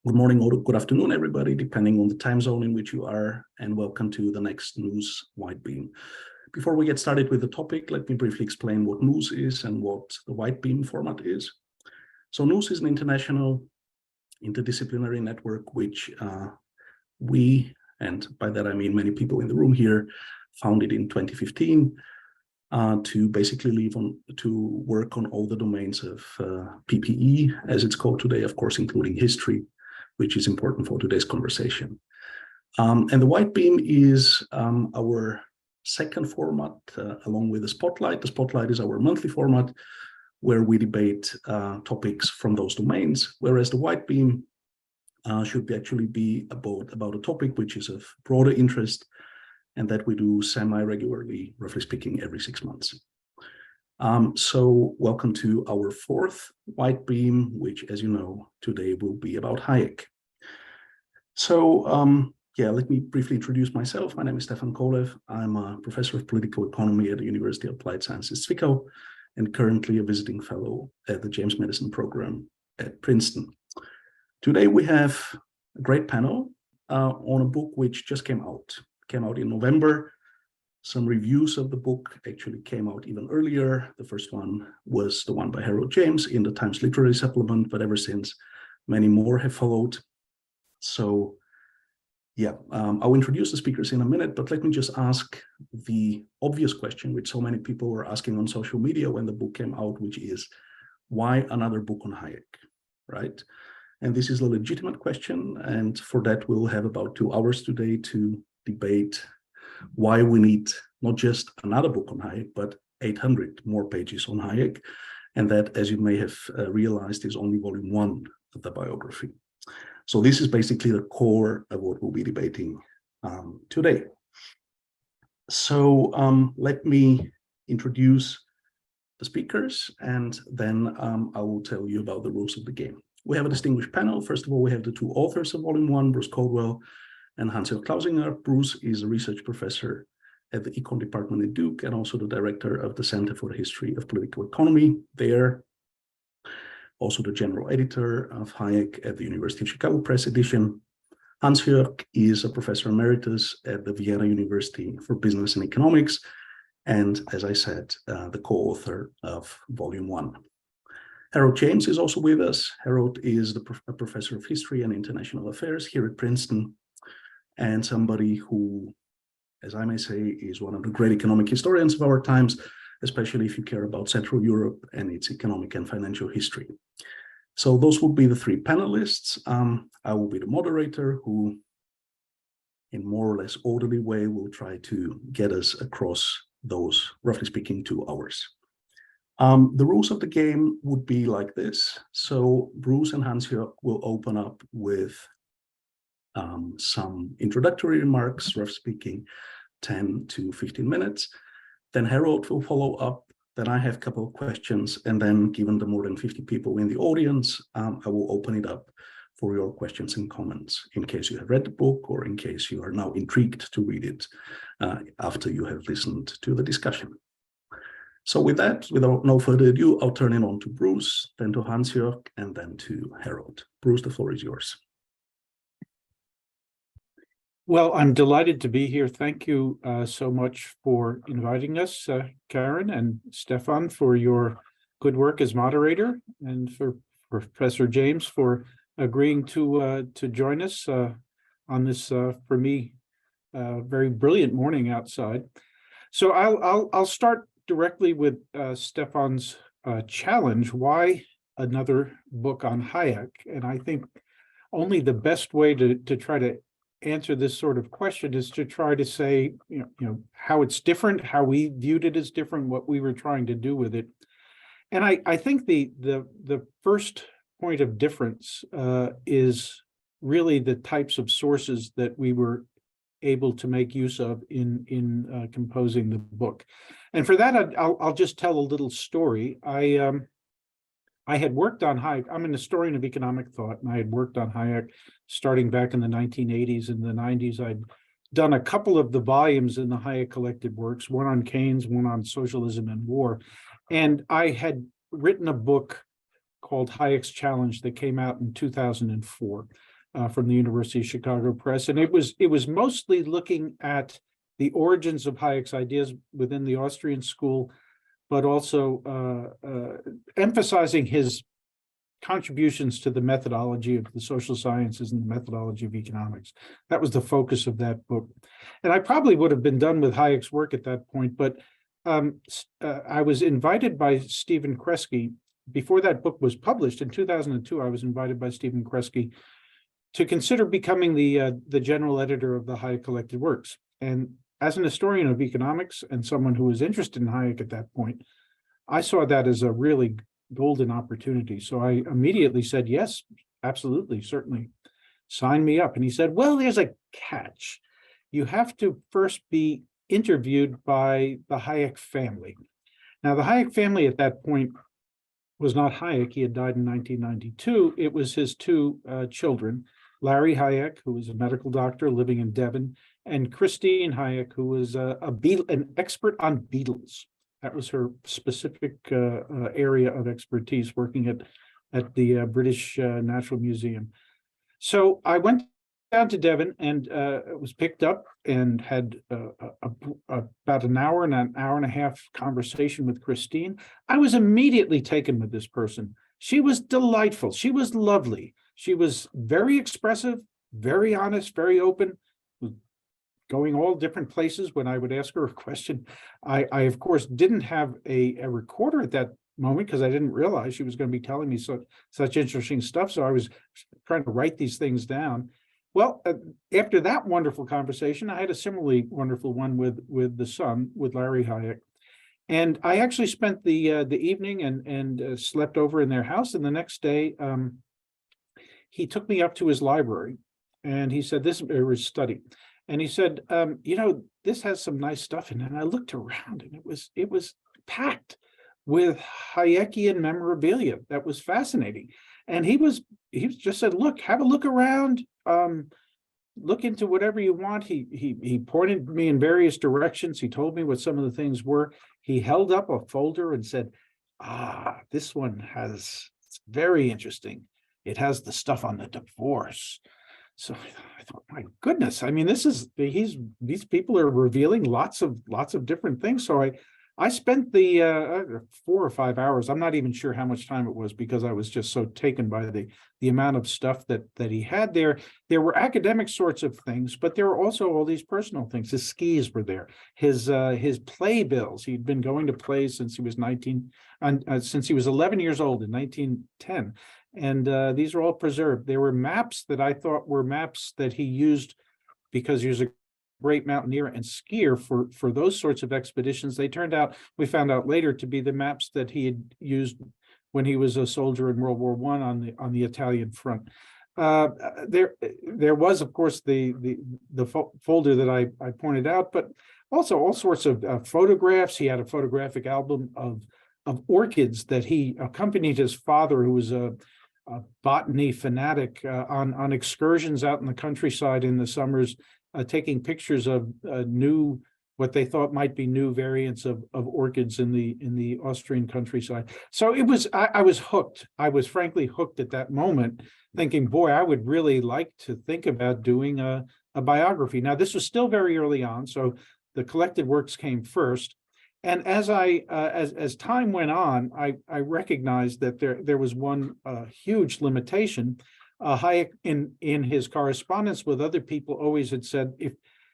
Good morning or good afternoon, everybody, depending on the time zone in which you are, and welcome to the next NOUS White Beam. Before we get started with the topic, let me briefly explain what NOUS is and what the White Beam format is. So NOUS is an international interdisciplinary network which we, and by that I mean many people in the room here, founded in 2015 to basically work on all the domains of PPE, as it's called today, of course, including history, which is important for today's conversation. And the White Beam is our second format, along with the Spotlight. The Spotlight is our monthly format where we debate topics from those domains, whereas the White Beam should actually be about a topic which is of broader interest and that we do semi-regularly, roughly speaking, every 6 months. So welcome to our fourth White Beam, which, as you know, today will be about Hayek. So let me briefly introduce myself. My name is Stefan Kolev. I'm a professor of political economy at the University of Applied Sciences Zwickau and currently a visiting fellow at the James Madison program at Princeton. Today we have a great panel on a book which just came out in November. Some reviews of the book actually came out even earlier. The first one was the one by Harold James in the Times Literary Supplement, but ever since, many more have followed. So I'll introduce the speakers in a minute, but let me just ask the obvious question, which so many people were asking on social media when the book came out, which is, why another book on Hayek, right? And this is a legitimate question, and for that we'll have about 2 hours today to debate why we need not just another book on Hayek, but 800 more pages on Hayek. And that, as you may have realized, is only volume 1 of the biography. So this is basically the core of what we'll be debating today. So let me introduce the speakers, and then I will tell you about the rules of the game. We have a distinguished panel. First of all, we have the 2 authors of volume 1, Bruce Caldwell and Hansjörg Klausinger. Bruce is a research professor at the Econ department at Duke and also the director of the Center for the History of Political Economy there. Also the general editor of Hayek at the University of Chicago Press Edition. Hansjörg is a professor emeritus at the Vienna University for Business and Economics, and as I said, the co-author of volume 1. Harold James is also with us. Harold is a professor of history and international affairs here at Princeton, and somebody who, as I may say, is one of the great economic historians of our times, especially if you care about Central Europe and its economic and financial history. So those would be the 3 panelists. I will be the moderator who, in more or less orderly way, will try to get us across those, roughly speaking, 2 hours. The rules of the game would be like this. So Bruce and Hansjörg will open up with some introductory remarks, rough speaking, 10 to 15 minutes. Then Harold will follow up. Then I have a couple of questions. And then, given the more than 50 people in the audience, I will open it up for your questions and comments in case you have read the book or in case you are now intrigued to read it after you have listened to the discussion. So with that, without no further ado, I'll turn it on to Bruce, then to Hansjörg, and then to Harold. Bruce, the floor is yours. Well, I'm delighted to be here. Thank you so much for inviting us, Karen and Stefan, for your good work as moderator, and for Professor James for agreeing to join us on this, for me, very brilliant morning outside. So I'll start directly with Stefan's challenge: why another book on Hayek? And I think only the best way to try to answer this sort of question is to try to say, you know, how it's different, how we viewed it as different, what we were trying to do with it. And I think the first point of difference is really the types of sources that we were able to make use of in composing the book. And for that, I'll just tell a little story. I had worked on Hayek. I'm an historian of economic thought, and I had worked on Hayek starting back in the 1980s and the 90s. I'd done a couple of the volumes in the Hayek collected works, one on Keynes, one on socialism and war. And I had written a book called Hayek's Challenge that came out in 2004. from the University of Chicago Press. And it was mostly looking at the origins of Hayek's ideas within the Austrian school, but also emphasizing his contributions to the methodology of the social sciences and the methodology of economics. That was the focus of that book. And I probably would have been done with Hayek's work at that point, but I was invited by Stephen Kresge. Before that book was published in 2002, I was invited by Stephen Kresge to consider becoming the general editor of the Hayek Collected Works. And as an historian of economics and someone who was interested in Hayek at that point, I saw that as a really golden opportunity. So I immediately said, yes, absolutely, certainly, sign me up. And he said, well, there's a catch. You have to first be interviewed by the Hayek family. Now, the Hayek family at that point was not Hayek. He had died in 1992. It was his two children, Larry Hayek, who was a medical doctor living in Devon, and Christine Hayek, who was an expert on beetles. That was her specific area of expertise, working at the British Natural Museum. So I went down to Devon and was picked up and had about an hour and a half conversation with Christine. I was immediately taken with this person. She was delightful. She was lovely. She was very expressive, very honest, very open, going all different places when I would ask her a question. I of course, didn't have a recorder at that moment because I didn't realize she was going to be telling me such interesting stuff. So I was trying to write these things down. Well, after that wonderful conversation, I had a similarly wonderful one with the son, with Larry Hayek. And I actually spent the evening and slept over in their house. And the next day, he took me up to his library, and he said, "This is his study." And he said, this has some nice stuff in it. And I looked around, and it was packed with Hayekian memorabilia. That was fascinating. And he just said, look, have a look around, look into whatever you want. He pointed me in various directions. He told me what some of the things were. He held up a folder and said, this one it's very interesting. It has the stuff on the divorce. So I thought, my goodness, I mean, these people are revealing lots of different things. So I spent the 4 or 5 hours. I'm not even sure how much time it was because I was just so taken by the amount of stuff that he had there. There were academic sorts of things, but there were also all these personal things. His skis were there. His playbills. He'd been going to plays since he was since he was 11 years old in 1910. And these are all preserved. There were maps that I thought were maps that he used because he was a great mountaineer and skier for those sorts of expeditions. We found out later to be the maps that he had used when he was a soldier in World War I on the Italian front. There was, of course, the folder that I pointed out, but also all sorts of photographs. He had a photographic album of orchids that he accompanied his father, who was a botany fanatic, on excursions out in the countryside in the summers, taking pictures of what they thought might be new variants of orchids in the Austrian countryside. So I was hooked. I was frankly hooked at that moment, thinking, boy, I would really like to think about doing a biography. Now, this was still very early on, so the collected works came first. And as time went on, I recognized that there was one huge limitation. Hayek, in his correspondence with other people, always had said, if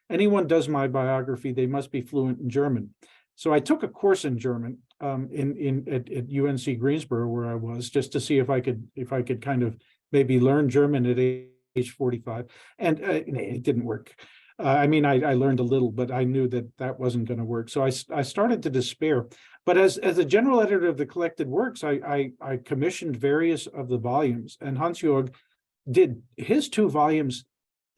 anyone does my biography, they must be fluent in German. So I took a course in German at UNC Greensboro, where I was, just to see if I could kind of maybe learn German at age 45, and it didn't work. I learned a little, but I knew that wasn't going to work. So I started to despair. But as a general editor of the collected works, I commissioned various of the volumes, and Hansjörg did his 2 volumes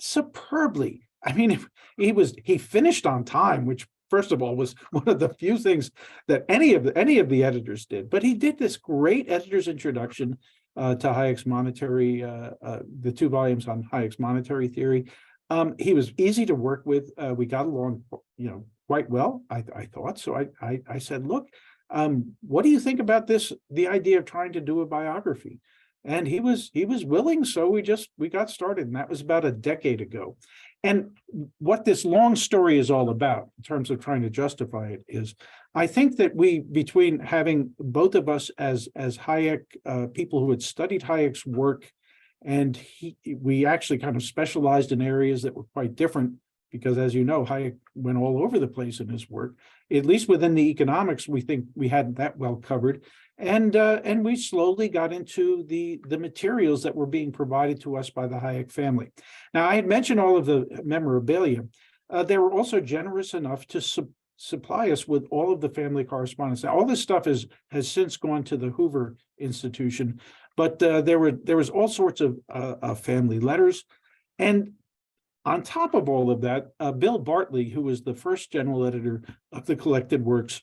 superbly. I mean, he finished on time, which first of all was one of the few things that any of the editors did. But he did this great editor's introduction to Hayek's monetary, the 2 volumes on Hayek's monetary theory. He was easy to work with. We got along, quite well, I thought. So I said, look, what do you think about the idea of trying to do a biography? and he was willing, so we got started, and that was about a decade ago. And what this long story is all about, in terms of trying to justify it, is I think that between having both of us as Hayek, people who had studied Hayek's work, and we actually kind of specialized in areas that were quite different, because as you know, Hayek went all over the place in his work. At least within the economics, we think we hadn't that well covered. And we slowly got into the materials that were being provided to us by the Hayek family. Now, I had mentioned all of the memorabilia. They were also generous enough to supply us with all of the family correspondence. Now, all this stuff has since gone to the Hoover Institution, but there was all sorts of family letters. And on top of all of that, Bill Bartley, who was the first general editor of the collected works,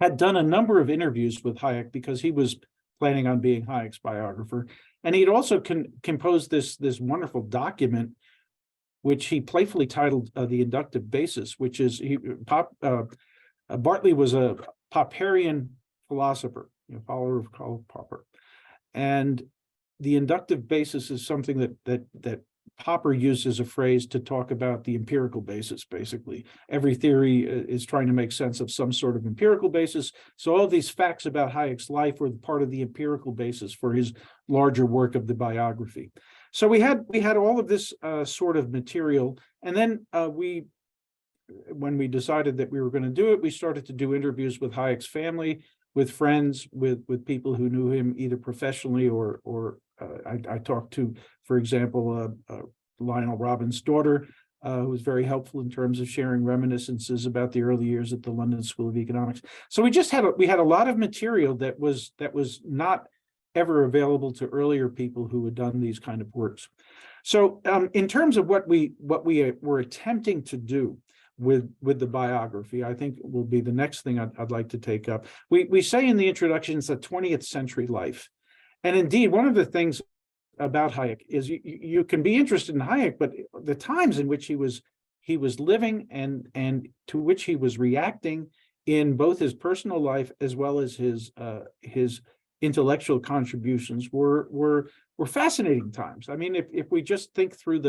had done a number of interviews with Hayek because he was planning on being Hayek's biographer. And he'd also composed this wonderful document, which he playfully titled The Inductive Basis, which is, Bartley was a Popperian philosopher, follower of Karl Popper. And the inductive basis is something that Popper used as a phrase to talk about the empirical basis, basically. Every theory is trying to make sense of some sort of empirical basis. So all of these facts about Hayek's life were part of the empirical basis for his larger work of the biography. So we had all of this sort of material. And then when we decided that we were going to do it, we started to do interviews with Hayek's family, with friends, with people who knew him either professionally or I talked to, for example, Lionel Robbins' daughter, who was very helpful in terms of sharing reminiscences about the early years at the London School of Economics. So we had a lot of material that was not ever available to earlier people who had done these kind of works. So in terms of what we were attempting to do with the biography, I think will be the next thing I'd like to take up. We say in the introduction, it's a 20th century life. And indeed, one of the things about Hayek is you can be interested in Hayek, but the times in which he was living and to which he was reacting in both his personal life as well as his intellectual contributions were fascinating times. I mean, if we just think through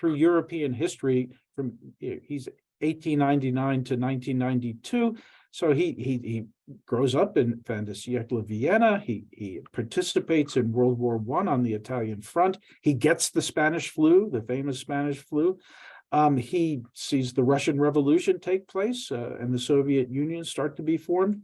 European history, from he's 1899 to 1992. So he grows up in Fin de Siècle of Vienna. He participates in World War I on the Italian front. He gets the Spanish flu, the famous Spanish flu. He sees the Russian Revolution take place and the Soviet Union start to be formed.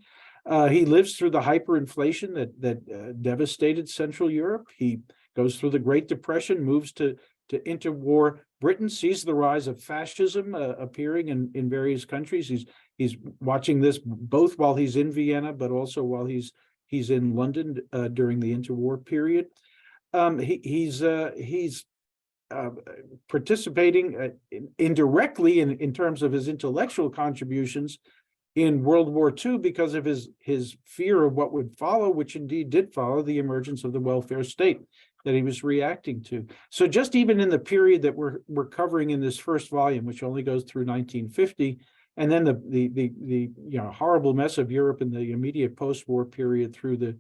He lives through the hyperinflation that devastated Central Europe. He goes through the Great Depression, moves to interwar Britain, sees the rise of fascism appearing in various countries. He's watching this both while he's in Vienna, but also while he's in London during the interwar period. He's participating indirectly in terms of his intellectual contributions in World War II because of his fear of what would follow, which indeed did follow, the emergence of the welfare state that he was reacting to. So just even in the period that we're covering in this first volume, which only goes through 1950, and then the horrible mess of Europe in the immediate post-war period through the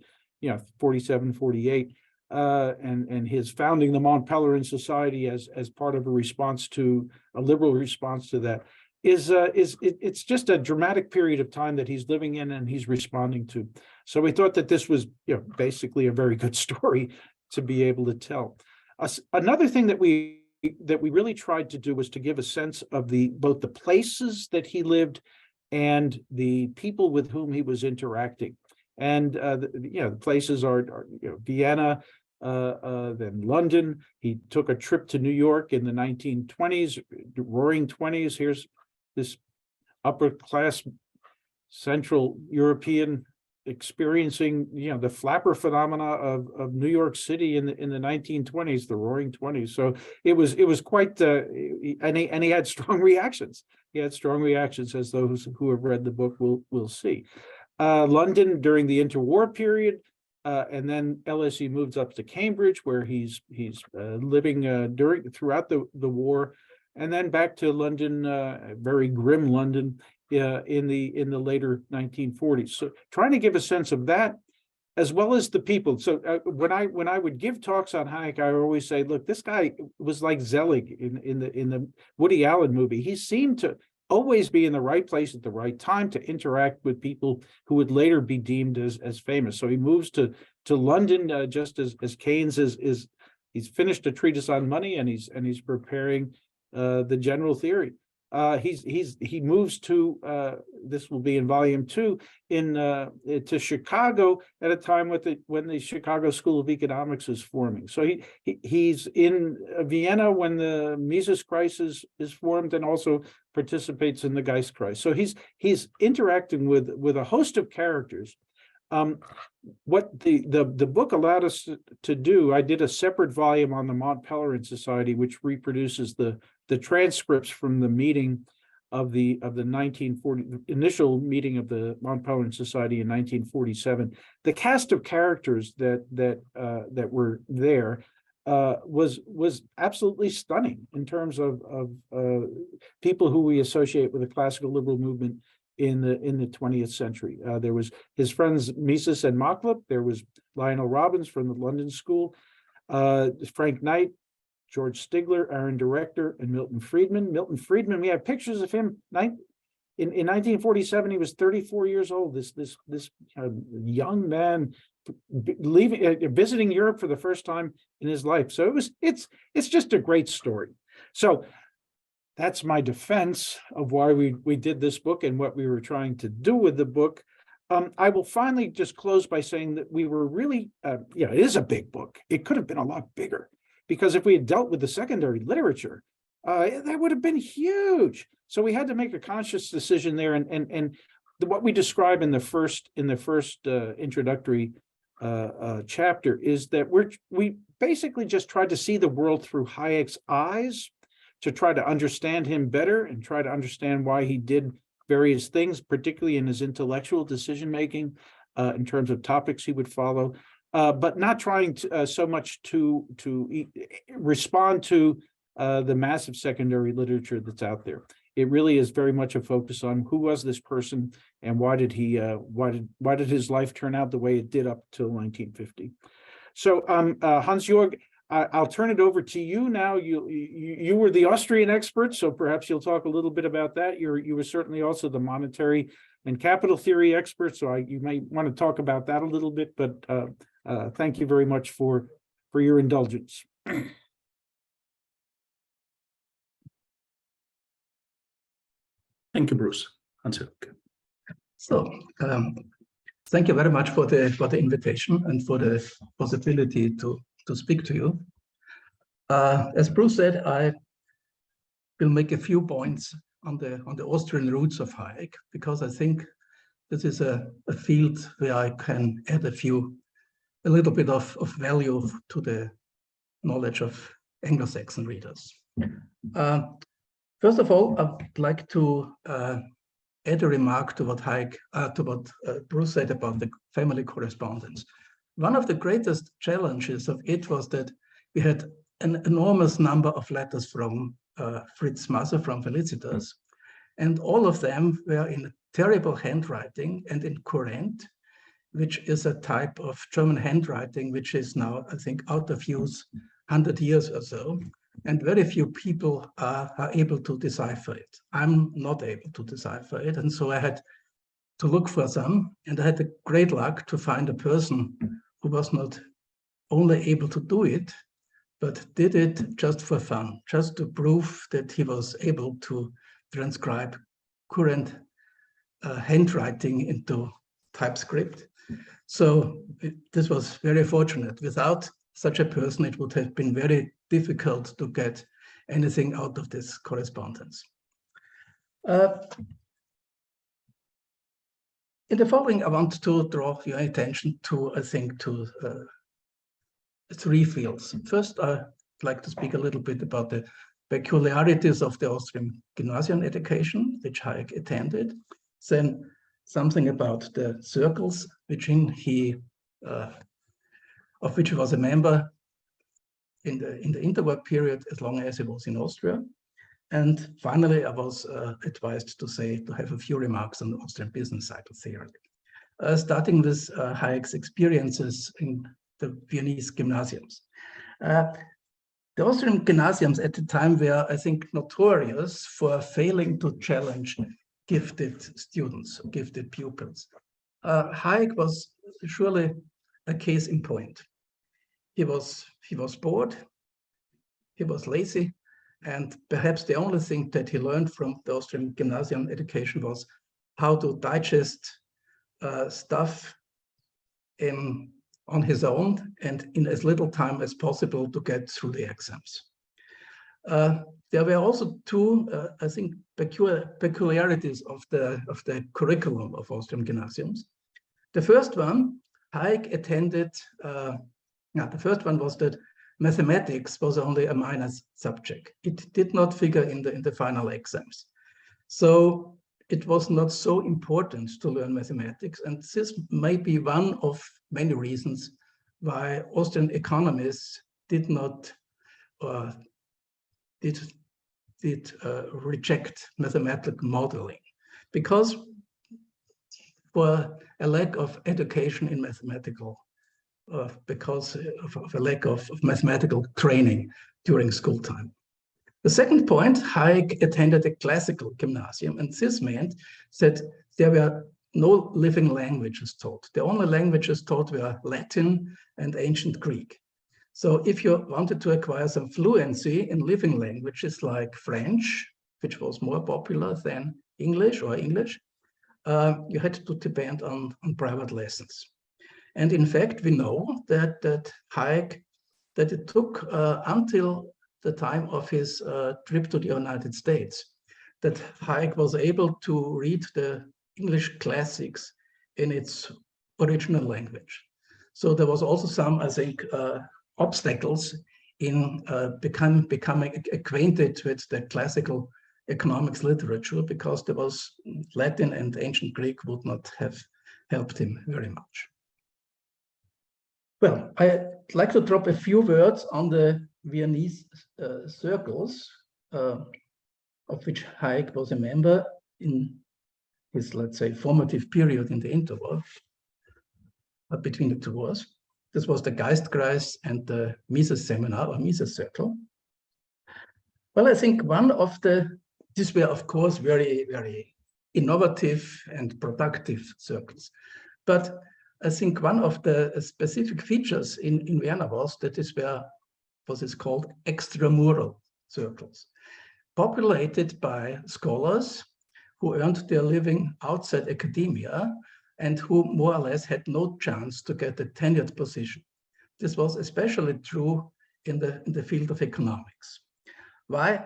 47, 48, and his founding the Mont Pelerin Society as part of a response to a liberal response to that it's just a dramatic period of time that he's living in and he's responding to. So we thought that this was basically a very good story to be able to tell. Another thing that we really tried to do was to give a sense of both the places that he lived and the people with whom he was interacting. And the places are Vienna, then London. He took a trip to New York in the 1920s, the Roaring 20s. Here's this upper class Central European experiencing the flapper phenomena of New York City in the 1920s, the Roaring 20s. So it was quite and he had strong reactions. He had strong reactions, as those who have read the book will see. London during the interwar period, and then LSE moves up to Cambridge, where he's living throughout the war, and then back to London, very grim London, in the later 1940s. So trying to give a sense of that, as well as the people. So when I would give talks on Hayek, I always say, look, this guy was like Zelig in the Woody Allen movie. He seemed to always be in the right place at the right time to interact with people who would later be deemed as famous. So he moves to London just as Keynes is he's finished a treatise on money, and he's preparing the general theory. He moves to this will be in volume 2 to Chicago at a time when the Chicago School of Economics is forming. So he's in Vienna when the Mises crisis is formed, and also participates in the Geist crisis. So he's interacting with a host of characters. What the book allowed us to do, I did a separate volume on the Mont Pelerin Society, which reproduces the transcripts from the meeting of the 1940 initial meeting of the Mont Pelerin Society in 1947. The cast of characters that were there was absolutely stunning in terms of people who we associate with the classical liberal movement in the 20th century. There was his friends Mises and Machlup. There was Lionel Robbins from the London School, Frank Knight, George Stigler, Aaron Director, and Milton Friedman. Milton Friedman, we have pictures of him. In 1947, he was 34 years old. This young man visiting Europe for the first time in his life. So it's just a great story. So that's my defense of why we did this book and what we were trying to do with the book. I will finally just close by saying that we were really, it is a big book. It could have been a lot bigger, because if we had dealt with the secondary literature, that would have been huge. So we had to make a conscious decision there. And what we describe in the first introductory chapter is that we basically just tried to see the world through Hayek's eyes, to try to understand him better and try to understand why he did various things, particularly in his intellectual decision-making in terms of topics he would follow, but not trying to, so much to respond to the massive secondary literature that's out there. It really is very much a focus on who was this person and why did his life turn out the way it did up till 1950. So Hansjörg, I'll turn it over to you now. You were the Austrian expert, so perhaps you'll talk a little bit about that. You were certainly also the monetary and capital theory expert, so you may want to talk about that a little bit. But thank you very much for your indulgence. Thank you, Bruce. Hansjörg. So thank you very much for the invitation and for the possibility to speak to you. As Bruce said, I will make a few points on the Austrian roots of Hayek, because I think this is a field where I can add a little bit of value to the knowledge of Anglo-Saxon readers. First of all, I'd like to add a remark to what Bruce said about the family correspondence. One of the greatest challenges of it was that we had an enormous number of letters from Fritz Masser, from Felicitas, and all of them were in terrible handwriting and in Kurrent, which is a type of German handwriting which is now, I think, out of use 100 years or so, and very few people are able to decipher it. I'm not able to decipher it, and so I had to look for some, and I had the great luck to find a person who was not only able to do it, but did it just for fun, just to prove that he was able to transcribe current handwriting into TypeScript. So this was very fortunate. Without such a person, it would have been very difficult to get anything out of this correspondence. In the following, I want to draw your attention to, I think, to three fields. First, I'd like to speak a little bit about the peculiarities of the Austrian Gymnasium education, which Hayek attended. Then something about the circles of which he was a member in the interwar period, as long as he was in Austria. And finally, I was advised to have a few remarks on the Austrian business cycle theory. starting with Hayek's experiences in the Viennese gymnasiums. The Austrian gymnasiums at the time were, I think, notorious for failing to challenge gifted students, gifted pupils. Hayek was surely a case in point. He was bored, he was lazy, and perhaps the only thing that he learned from the Austrian gymnasium education was how to digest stuff on his own and in as little time as possible to get through the exams. There were also two, I think, peculiarities of the curriculum of Austrian gymnasiums. The first one, Hayek attended, the first one was that mathematics was only a minor subject. It did not figure in the final exams. So it was not so important to learn mathematics. And this may be one of many reasons why Austrian economists did not reject mathematical modeling, because for a lack of education in mathematical, because of a lack of mathematical training during school time. The second point, Hayek attended a classical gymnasium, and this meant that there were no living languages taught. The only languages taught were Latin and ancient Greek. So if you wanted to acquire some fluency in living languages like French, which was more popular than English, you had to depend on private lessons. And in fact, we know that Hayek, that it took until the time of his trip to the United States, that Hayek was able to read the English classics in its original language. So there was also some, I think, obstacles in becoming acquainted with the classical economics literature, because there was Latin and ancient Greek would not have helped him very much. Well, I'd like to drop a few words on the Viennese circles, of which Hayek was a member in his, let's say, formative period in the interval between the two wars. This was the Geistkreis and the Mises seminar or Mises circle. Well, I think these were, of course, very, very innovative and productive circles. But I think one of the specific features in Vienna was that these were what is called extramural circles, populated by scholars who earned their living outside academia and who more or less had no chance to get a tenured position. This was especially true in the field of economics. Why?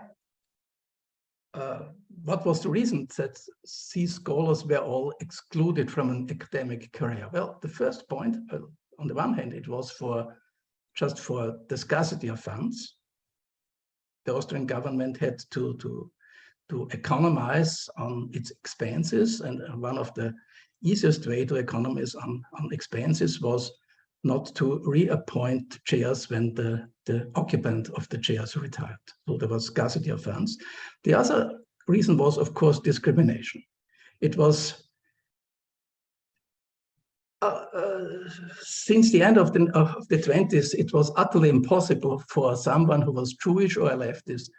What was the reason that these scholars were all excluded from an academic career? Well, the first point, on the one hand, it was just for the scarcity of funds. The Austrian government had to economize on its expenses, and one of the easiest way to economize on expenses was not to reappoint chairs when the occupant of the chairs retired. So there was scarcity of funds. The other reason was, of course, discrimination. It was since the end of the 20s, it was utterly impossible for someone who was Jewish or a leftist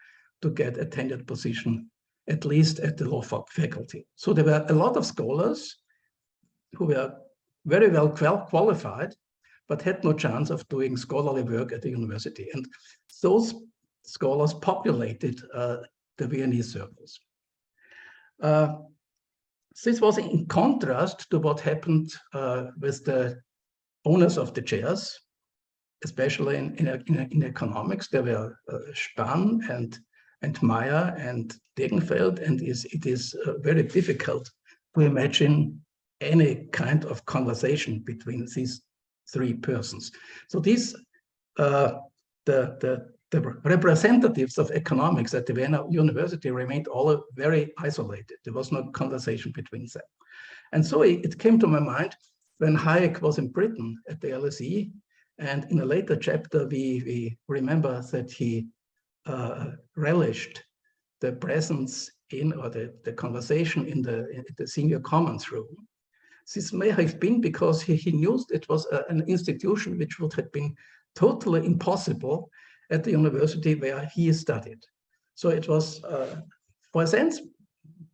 to get a tenured position, at least at the law faculty. So there were a lot of scholars who were very well qualified, but had no chance of doing scholarly work at the university. And those scholars populated the Viennese circles. This was in contrast to what happened with the owners of the chairs, especially in economics. There were Spahn and Meyer and Degenfeld, and it is very difficult to imagine any kind of conversation between these three persons. So these, the representatives of economics at the Vienna University remained all very isolated. There was no conversation between them. And so it came to my mind when Hayek was in Britain at the LSE, and in a later chapter, we remember that he relished the presence in, or the conversation in the senior commons room. This may have been because he knew it was an institution which would have been totally impossible at the university where he studied. So it was, for a sense,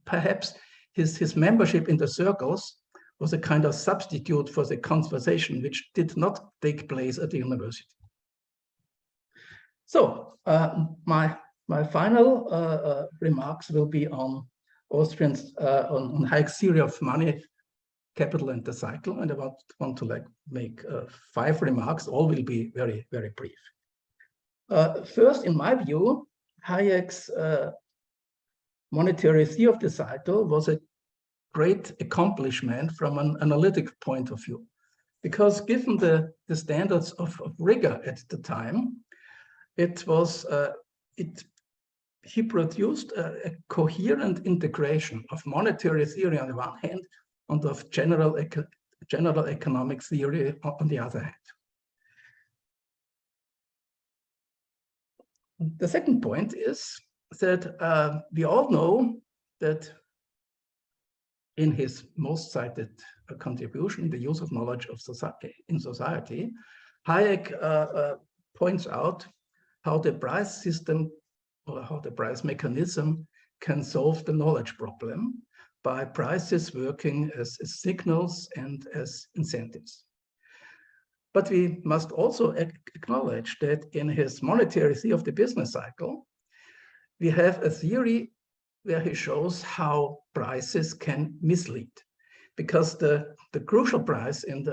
perhaps his membership in the circles was a kind of substitute for the conversation which did not take place at the university. So my final remarks will be on Austrians, on Hayek's theory of money, capital, and the cycle, and I want to make 5 remarks. All will be very, very brief. First, in my view, Hayek's monetary theory of the cycle was a great accomplishment from an analytic point of view, because given the standards of rigor at the time, he produced a coherent integration of monetary theory on the one hand and of general economic theory on the other hand. The second point is that we all know that in his most cited contribution, The Use of Knowledge in Society, Hayek points out how the price system or how the price mechanism can solve the knowledge problem by prices working as signals and as incentives. But we must also acknowledge that in his monetary theory of the business cycle, we have a theory where he shows how prices can mislead, because the crucial price in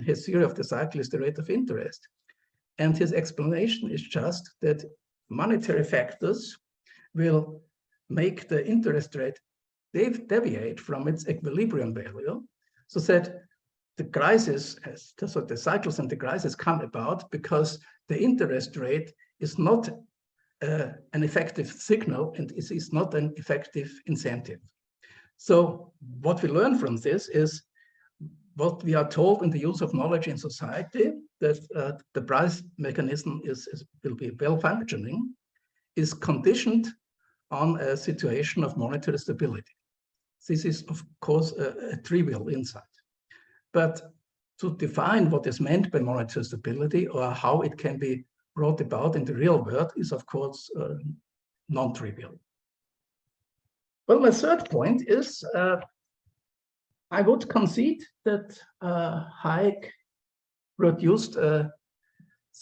his theory of the cycle is the rate of interest. And his explanation is just that monetary factors will make the interest rate deviate from its equilibrium value, so that the crisis, so the cycles and the crisis come about because the interest rate is not an effective signal and is not an effective incentive. So what we learn from this is what we are told in The Use of Knowledge in Society, that the price mechanism will be well functioning, is conditioned on a situation of monetary stability. This is, of course, a trivial insight. But to define what is meant by monetary stability or how it can be brought about in the real world is, of course, non-trivial. Well, my third point is I would concede that Hayek produced a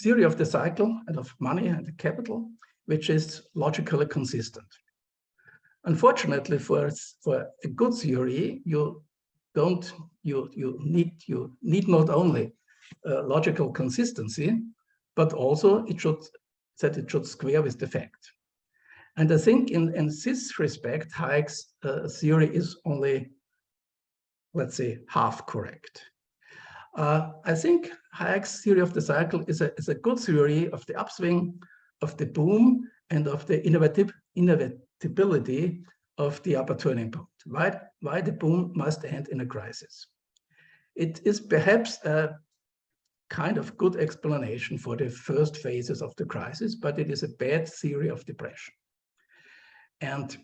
theory of the cycle and of money and the capital, which is logically consistent. Unfortunately, for a good theory, you need not only logical consistency, but also it should square with the fact. And I think in this respect, Hayek's theory is only, let's say, half correct. I think Hayek's theory of the cycle is a good theory of the upswing, of the boom, and of the inevitability of the upper turning point. Why the boom must end in a crisis. It is perhaps a kind of good explanation for the first phases of the crisis, but it is a bad theory of depression. And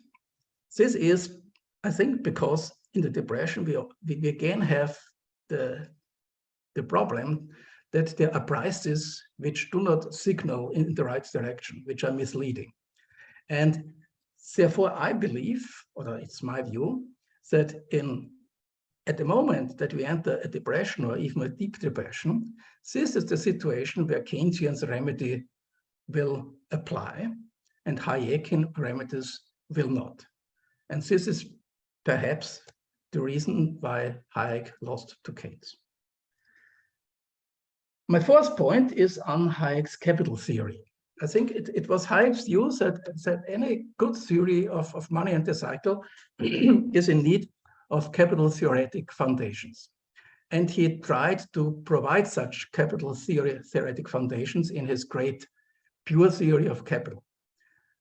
this is, I think, because in the depression, we again have the problem that there are prices which do not signal in the right direction, which are misleading. And therefore, I believe, or it's my view, that at the moment that we enter a depression or even a deep depression, this is the situation where Keynesian's remedy will apply and Hayekian remedies will not. And this is perhaps the reason why Hayek lost to Keynes. My fourth point is on Hayek's capital theory. I think it was Hayek's view that any good theory of money and the cycle is in need of capital theoretic foundations. And he tried to provide such capital theoretic foundations in his great pure theory of capital.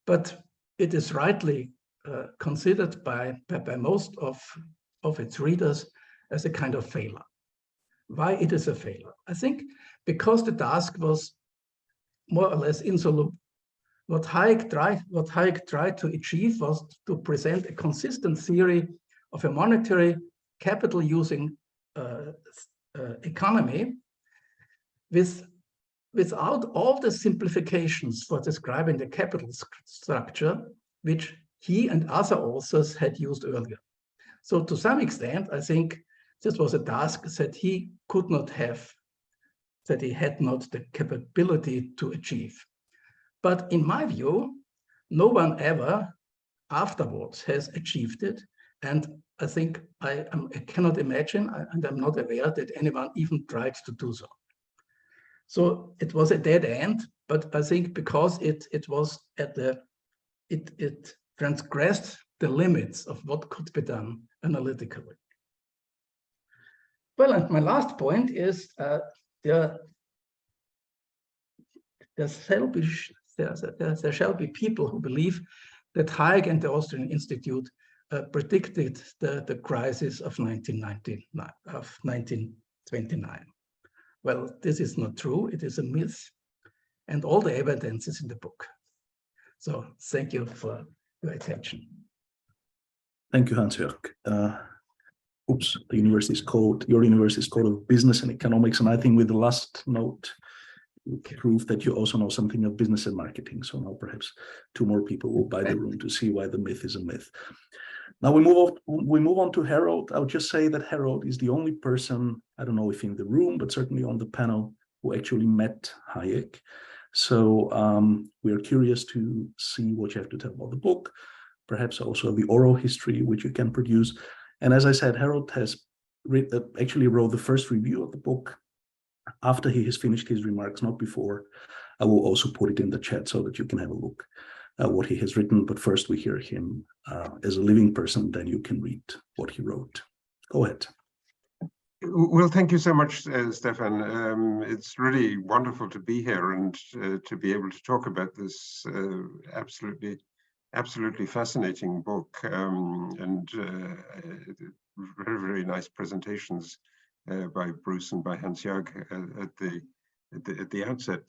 But it is rightly considered by most of its readers as a kind of failure. Why it is a failure? I think because the task was more or less insoluble. What Hayek tried to achieve was to present a consistent theory of a monetary capital using economy without all the simplifications for describing the capital structure, which he and other authors had used earlier. So to some extent, I think this was a task that he could not have, that he had not the capability to achieve. But in my view, no one ever afterwards has achieved it. And I think I cannot imagine, and I'm not aware that anyone even tried to do so. So it was a dead end, but I think because it was at it transgressed the limits of what could be done analytically. Well, and my last point is there shall be people who believe that Hayek and the Austrian Institute predicted the crisis of 1929. Well, this is not true. It is a myth, and all the evidence is in the book. So thank you for your attention. Thank you, Hansjörg. The university's code, your university's code of business and economics, and I think with the last note, you prove that you also know something of business and marketing. So now perhaps 2 more people will buy the room to see why the myth is a myth. Now we move on to Harold. I would just say that Harold is the only person, I don't know if in the room, but certainly on the panel, who actually met Hayek. So we are curious to see what you have to tell about the book, perhaps also the oral history which you can produce. And as I said, Harold has actually wrote the first review of the book. After he has finished his remarks, not before, I will also put it in the chat so that you can have a look at what he has written. But first we hear him as a living person, then you can read what he wrote. Go ahead. Well, thank you so much, Stefan. It's really wonderful to be here and to be able to talk about this absolutely fascinating book and very, very nice presentations by Bruce and by Hansjörg at the outset.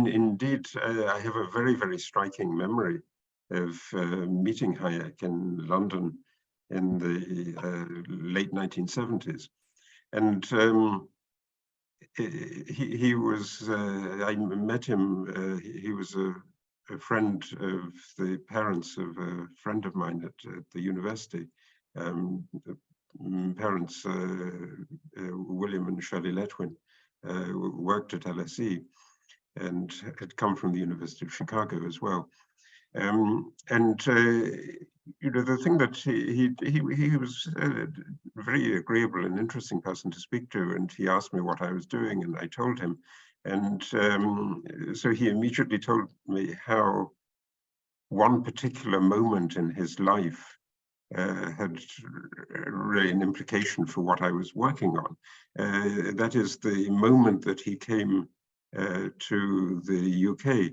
Indeed, I have a very, very striking memory of meeting Hayek in London in the late 1970s. And he was, I met him, he was a friend of the parents of a friend of mine at the university. The parents, William and Shirley Letwin, worked at LSE and had come from the University of Chicago as well. You know, the thing that he was a very agreeable and interesting person to speak to, and he asked me what I was doing, and I told him. And so he immediately told me how one particular moment in his life had really an implication for what I was working on. That is the moment that he came to the UK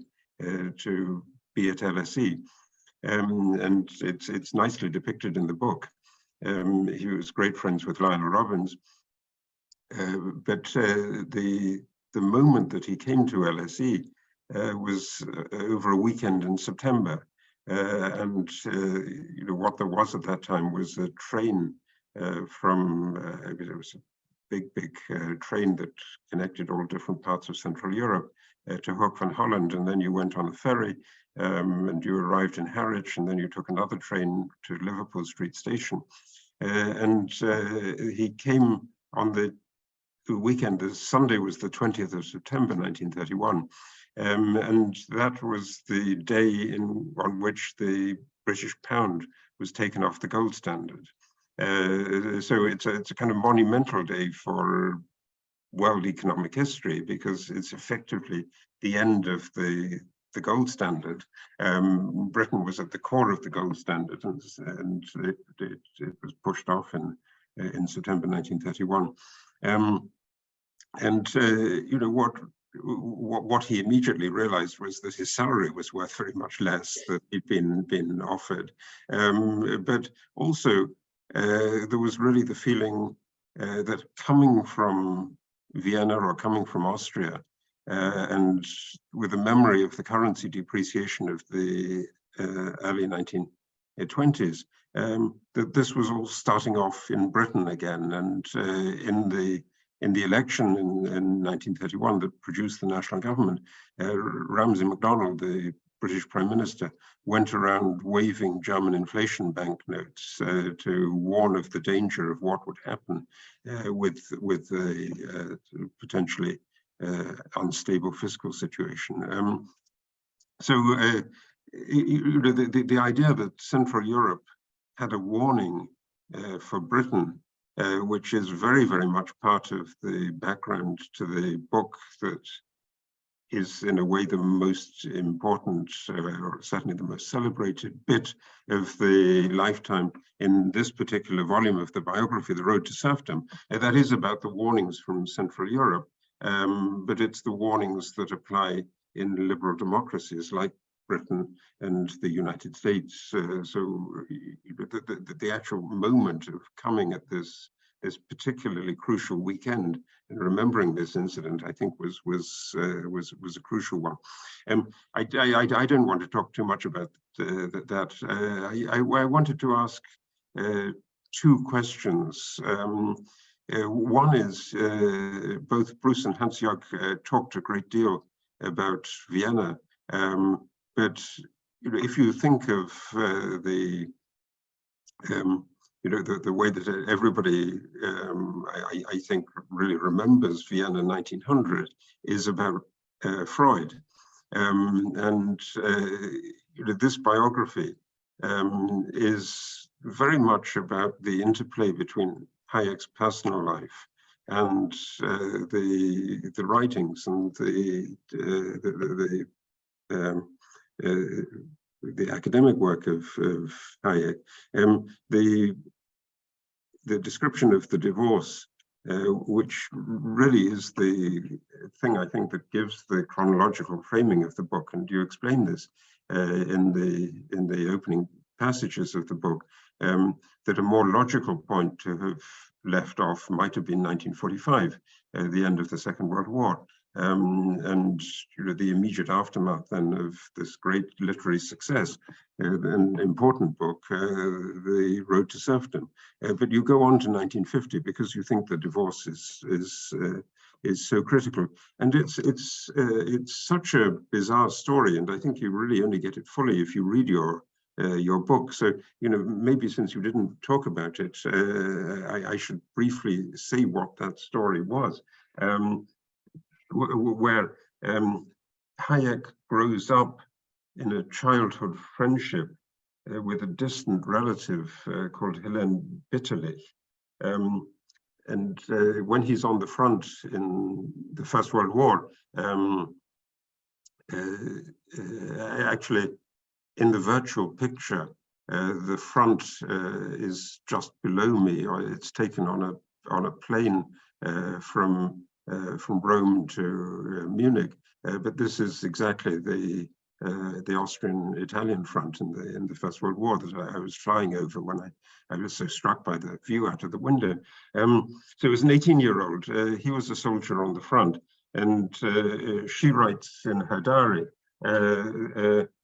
to be at LSE. And it's nicely depicted in the book. He was great friends with Lionel Robbins. But the moment that he came to LSE was over a weekend in September. You know, what there was at that time was a train from, it was a big train that connected all different parts of Central Europe to Hoek van Holland, and then you went on a ferry and you arrived in Harwich, and then you took another train to Liverpool Street Station. He came on the weekend. The Sunday was the 20th of September 1931. And that was the day on which the British pound was taken off the gold standard. So it's a kind of monumental day for world economic history, because it's effectively the end of the gold standard. Britain was at the core of the gold standard, and it was pushed off in September 1931. You know, what he immediately realized was that his salary was worth very much less than he'd been offered. But also there was really the feeling that coming from Vienna or coming from Austria, and with a memory of the currency depreciation of the early 1920s, that this was all starting off in Britain again, and in the election in 1931 that produced the national government, Ramsay MacDonald, the British Prime Minister, went around waving German inflation banknotes to warn of the danger of what would happen with a potentially unstable fiscal situation. So the idea that Central Europe had a warning for Britain, which is very, very much part of the background to the book that is in a way the most important, or certainly the most celebrated bit of the lifetime in this particular volume of the biography, The Road to Serfdom. That is about the warnings from Central Europe, but it's the warnings that apply in liberal democracies like Britain and the United States. So the actual moment of coming at this particularly crucial weekend and remembering this incident, I think was a crucial one. I don't want to talk too much about that. I wanted to ask two questions. One is both Bruce and Hansjörg talked a great deal about Vienna, but if you think of the way that everybody, I think, really remembers Vienna 1900 is about Freud. And this biography is very much about the interplay between Hayek's personal life and the writings and the academic work of Hayek. The description of the divorce, which really is the thing I think that gives the chronological framing of the book, and you explain this in the opening passages of the book, that a more logical point to have left off might have been 1945, the end of the Second World War. And the immediate aftermath then of this great literary success, an important book, The Road to Serfdom. But you go on to 1950 because you think the divorce is so critical, and it's such a bizarre story, and I think you really only get it fully if you read your book. So maybe since you didn't talk about it, I should briefly say what that story was. Where Hayek grows up in a childhood friendship with a distant relative called Helene Bitterlich. And when he's on the front in the First World War, actually in the virtual picture, the front is just below me, or it's taken on a plane from Rome to Munich, but this is exactly the Austrian-Italian front in the First World War that I was flying over when I was so struck by the view out of the window. So as an 18-year-old, he was a soldier on the front, and she writes in her diary,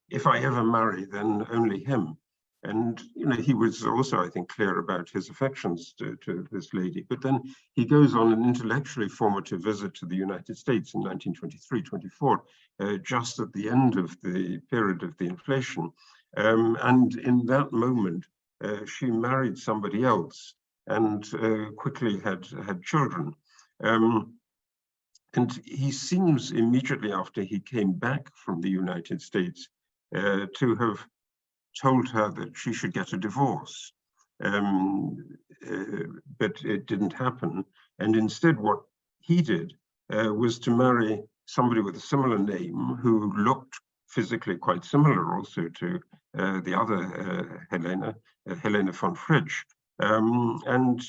"If I ever marry, then only him." And he was also, I think, clear about his affections to this lady. But then he goes on an intellectually formative visit to the United States in 1923-24, just at the end of the period of the inflation. And in that moment, she married somebody else and quickly had children. And he seems immediately after he came back from the United States to have told her that she should get a divorce, but it didn't happen. And instead what he did was to marry somebody with a similar name who looked physically quite similar also to the other Helena von Fritsch. And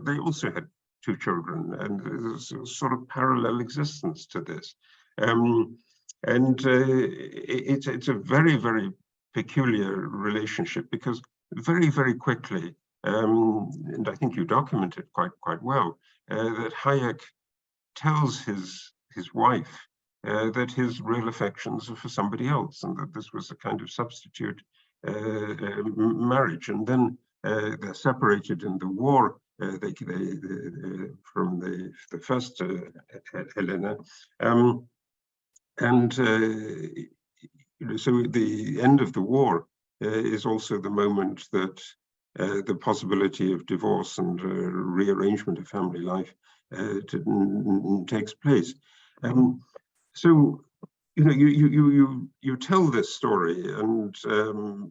they also had 2 children, and there's a sort of parallel existence to this. And it's a very, very peculiar relationship, because very, very quickly, and I think you document it quite well, that Hayek tells his wife that his real affections are for somebody else, and that this was a kind of substitute marriage. And then they're separated in the war. From the first Helena, and so the end of the war is also the moment that the possibility of divorce and rearrangement of family life takes place. So you tell this story, and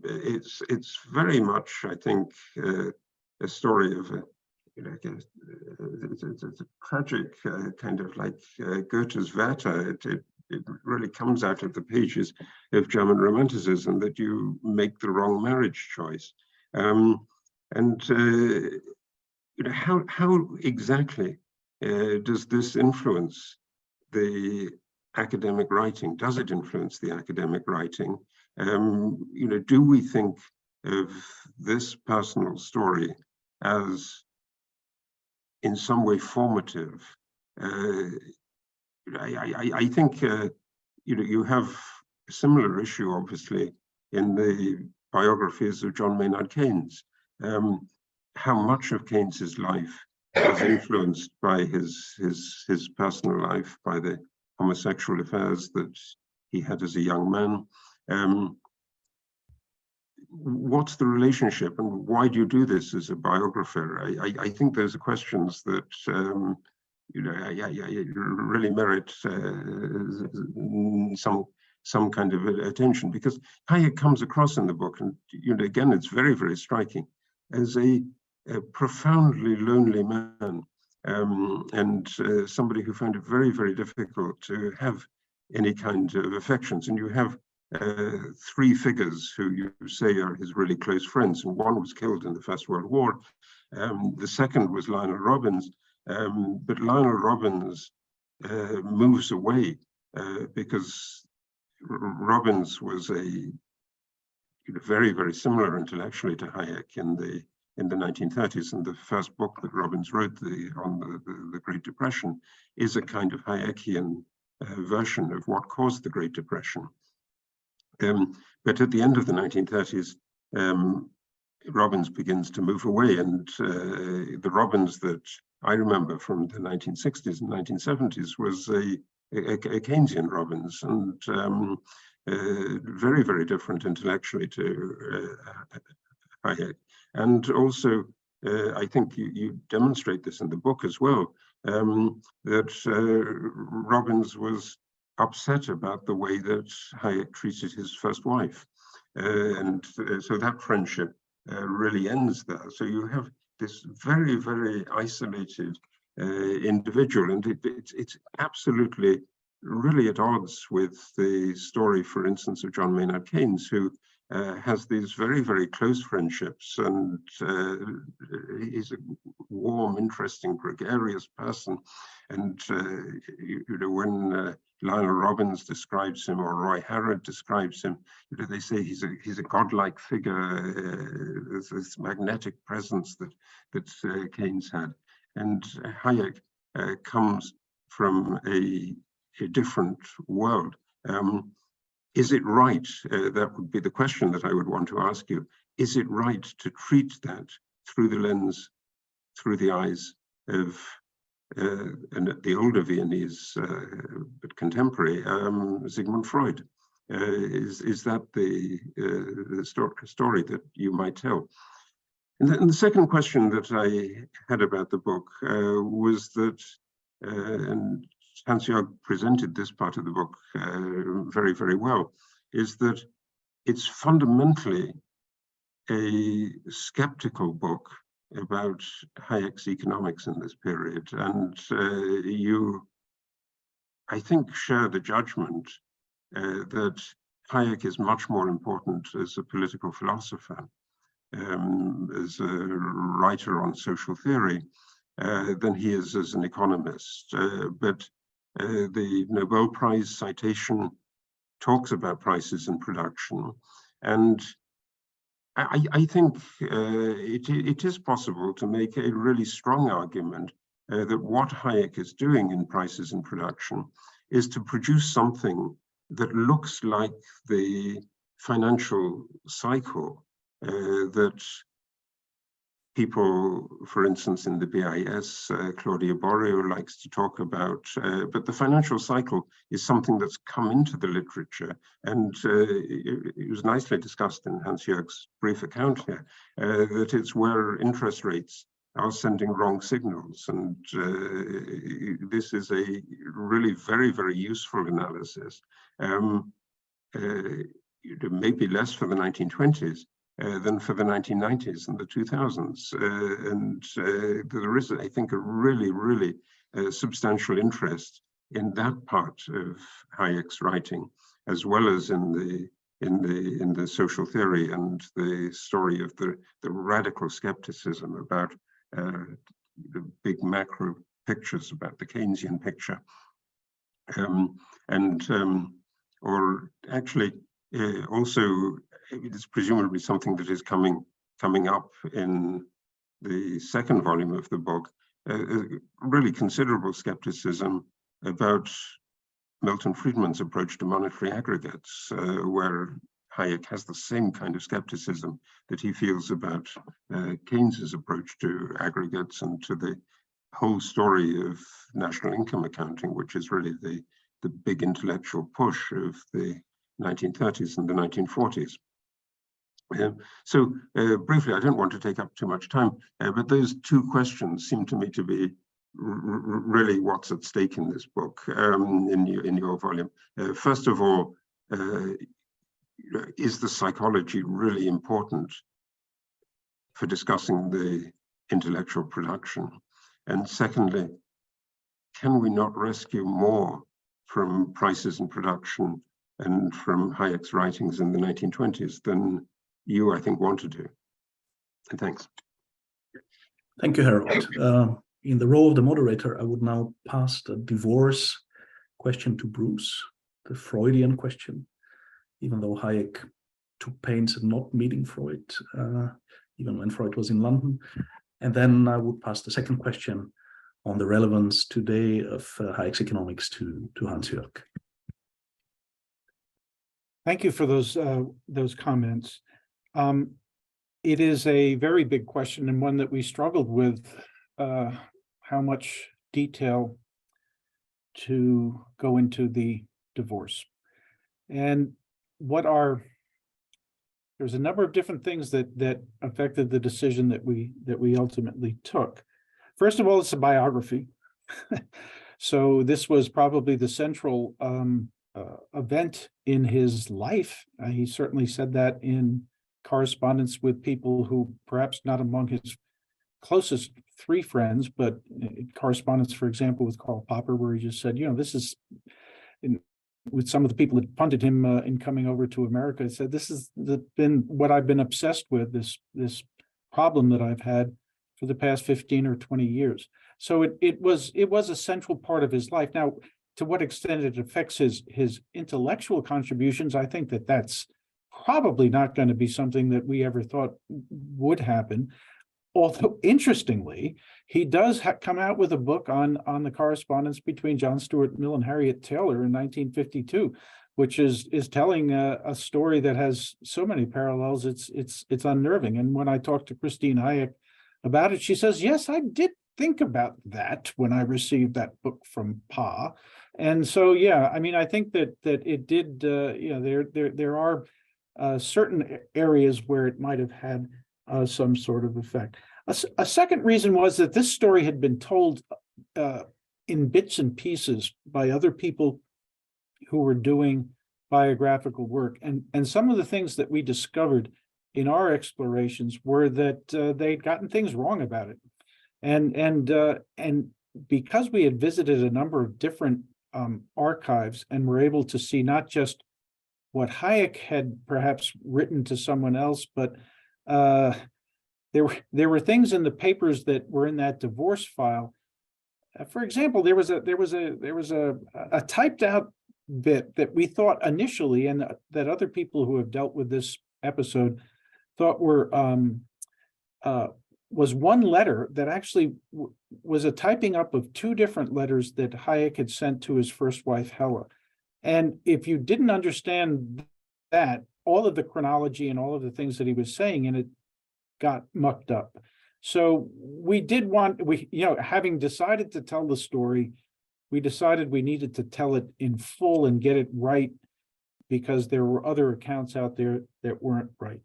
it's very much, I think, a story of it's a tragic kind of like Goethe's Werther. It really comes out of the pages of German Romanticism that you make the wrong marriage choice. How exactly does this influence the academic writing? Does it influence the academic writing? Do we think of this personal story as in some way formative? I think you have a similar issue, obviously, in the biographies of John Maynard Keynes. How much of Keynes's life was influenced by his personal life, by the homosexual affairs that he had as a young man? What's the relationship, and why do you do this as a biographer? I think those are questions that really merit some kind of attention, because Hayek comes across in the book, and again, it's very, very striking, as a profoundly lonely man, and somebody who found it very, very difficult to have any kind of affections. And you have three figures who you say are his really close friends, and one was killed in the First World War. The second was Lionel Robbins, but Lionel Robbins moves away because Robbins was very, very similar intellectually to Hayek in the 1930s, and the first book that Robbins wrote on the Great Depression is a kind of Hayekian version of what caused the Great Depression. But at the end of the 1930s, Robbins begins to move away, and the Robbins that I remember from the 1960s and 1970s was a Keynesian Robbins, and very, very different intellectually to Hayek. And also, I think you demonstrate this in the book as well, that Robbins was upset about the way that Hayek treated his first wife. And so that friendship really ends there. So you have this very, very isolated individual, and it's absolutely really at odds with the story, for instance, of John Maynard Keynes, who has these very, very close friendships, and he's a warm, interesting, gregarious person. And when Lionel Robbins describes him, or Roy Harrod describes him, they say he's a godlike figure, this magnetic presence that Keynes had. And Hayek comes from a different world. Is it right? That would be the question that I would want to ask you. Is it right to treat that through the lens, through the eyes of the older Viennese, but contemporary, Sigmund Freud? Is that the story that you might tell? And the second question that I had about the book was that, and Hansjörg presented this part of the book very, very well, is that it's fundamentally a skeptical book about Hayek's economics in this period. And you, I think, share the judgment that Hayek is much more important as a political philosopher, as a writer on social theory, than he is as an economist. But the Nobel Prize citation talks about prices and production. And I think it is possible to make a really strong argument that what Hayek is doing in prices and production is to produce something that looks like the financial cycle that people, for instance, in the BIS, Claudia Borreo likes to talk about, but the financial cycle is something that's come into the literature, and it was nicely discussed in Hansjörg's brief account here, that it's where interest rates are sending wrong signals, and this is a really very, very useful analysis. Maybe less for the 1920s, than for the 1990s and the 2000s. There is, I think, a really, really substantial interest in that part of Hayek's writing, as well as in the social theory and the story of the radical skepticism about the big macro pictures, about the Keynesian picture. Or actually, also, it is presumably something that is coming up in the second volume of the book, really considerable skepticism about Milton Friedman's approach to monetary aggregates, where Hayek has the same kind of skepticism that he feels about Keynes's approach to aggregates and to the whole story of national income accounting, which is really the big intellectual push of the 1930s and the 1940s. So briefly, I don't want to take up too much time, but those two questions seem to me to be really what's at stake in this book, in your volume. First of all, is the psychology really important for discussing the intellectual production? And secondly, can we not rescue more from prices and production and from Hayek's writings in the 1920s than you, I think, want to do? And thanks. Thank you, Harold. In the role of the moderator, I would now pass the divorce question to Bruce, the Freudian question, even though Hayek took pains at not meeting Freud, even when Freud was in London. And then I would pass the second question on the relevance today of Hayek's economics to Hansjörg. Thank you for those comments. It is a very big question, and one that we struggled with, how much detail to go into the divorce. And there's a number of different things that affected the decision that we ultimately took. First of all, it's a biography. So this was probably the central event in his life. He certainly said that in correspondence with people who perhaps not among his closest three friends, but correspondence, for example, with Karl Popper, where he just said, this is, with some of the people that funded him in coming over to America, he said, this has been what I've been obsessed with, this problem that I've had for the past 15 or 20 years. So it was a central part of his life. Now, to what extent it affects his intellectual contributions, I think that's probably not going to be something that we ever thought would happen. Although, interestingly, he does come out with a book on the correspondence between John Stuart Mill and Harriet Taylor in 1952, which is telling a story that has so many parallels. It's unnerving. And when I talked to Christine Hayek about it, she says, "Yes, I did think about that when I received that book from Pa." And so, yeah, I mean, I think that it did. There are certain areas where it might have had some sort of effect. A second reason was that this story had been told in bits and pieces by other people who were doing biographical work. And some of the things that we discovered in our explorations were that they'd gotten things wrong about it. And because we had visited a number of different archives and were able to see not just what Hayek had perhaps written to someone else, but there were things in the papers that were in that divorce file. For example, there was a typed out bit that we thought initially, and that other people who have dealt with this episode thought was one letter that actually was a typing up of two different letters that Hayek had sent to his first wife, Hella. And if you didn't understand that, all of the chronology and all of the things that he was saying in it got mucked up. So we did want, having decided to tell the story, we decided we needed to tell it in full and get it right, because there were other accounts out there that weren't right.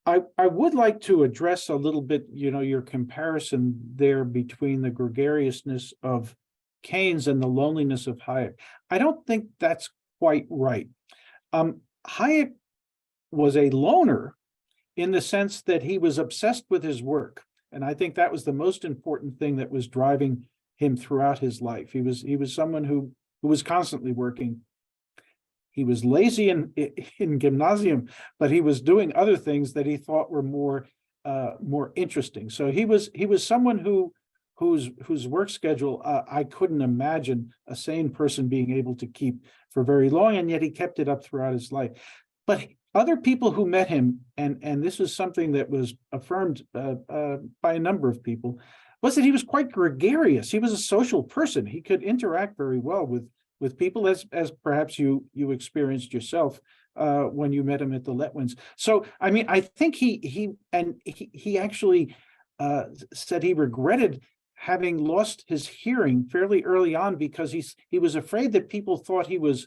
I would like to address a little bit, your comparison there between the gregariousness of Keynes and the loneliness of Hayek. I don't think that's quite right. Hayek was a loner in the sense that he was obsessed with his work. And I think that was the most important thing that was driving him throughout his life. He was someone who was constantly working. He was lazy in gymnasium, but he was doing other things that he thought were more interesting. So he was someone whose work schedule I couldn't imagine a sane person being able to keep for very long, and yet he kept it up throughout his life. But other people who met him, and this is something that was affirmed by a number of people, was that he was quite gregarious. He was a social person. He could interact very well with people, as perhaps you experienced yourself when you met him at the Letwins. So, I mean, I think he actually said he regretted having lost his hearing fairly early on, because he was afraid that people thought he was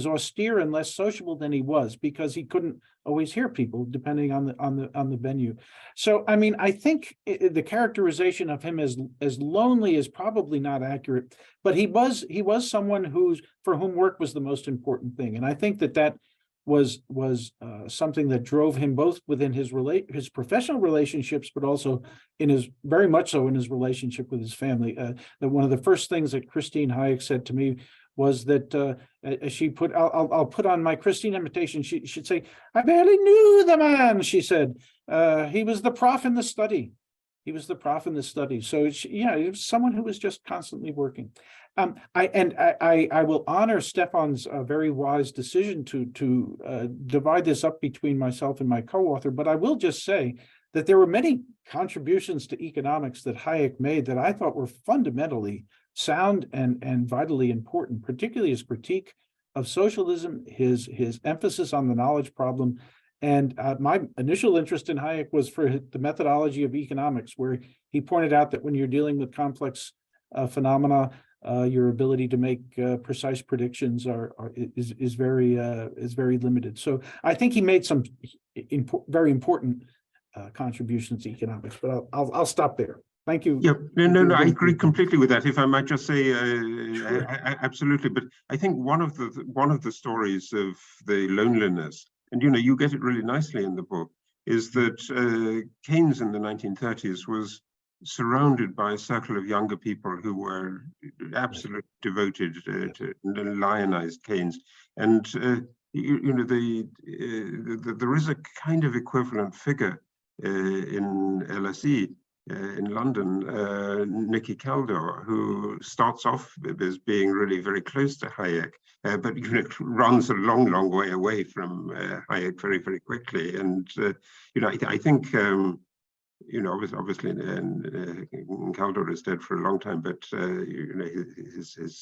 austere and less sociable than he was, because he couldn't always hear people depending on the venue. So, I mean, I think the characterization of him as lonely is probably not accurate, but he was someone for whom work was the most important thing, and I think that was something that drove him both within his professional relationships, but also very much so in his relationship with his family. That one of the first things that Christine Hayek said to me was that she put, I'll put on my Christine imitation. She'd say, "I barely knew the man," she said. He was the prof in the study. He was the prof in the study. So he was someone who was just constantly working. I will honor Stefan's very wise decision to divide this up between myself and my co-author, but I will just say that there were many contributions to economics that Hayek made that I thought were fundamentally sound and vitally important, particularly his critique of socialism, his emphasis on the knowledge problem. And my initial interest in Hayek was for the methodology of economics, where he pointed out that when you're dealing with complex phenomena, your ability to make precise predictions is very limited. So I think he made some very important contributions to economics. But I'll stop there. Thank you. Yeah, no, I agree completely with that. If I might just say, Sure. absolutely. But I think one of the stories of the loneliness, and you get it really nicely in the book, is that Keynes in the 1930s was surrounded by a circle of younger people who were absolutely devoted to lionized Keynes, and there is a kind of equivalent figure in LSE. In London, Nicky Caldwell, who starts off as being really very close to Hayek, but runs a long way away from Hayek very, very quickly. And I think obviously Caldwell is dead for a long time, but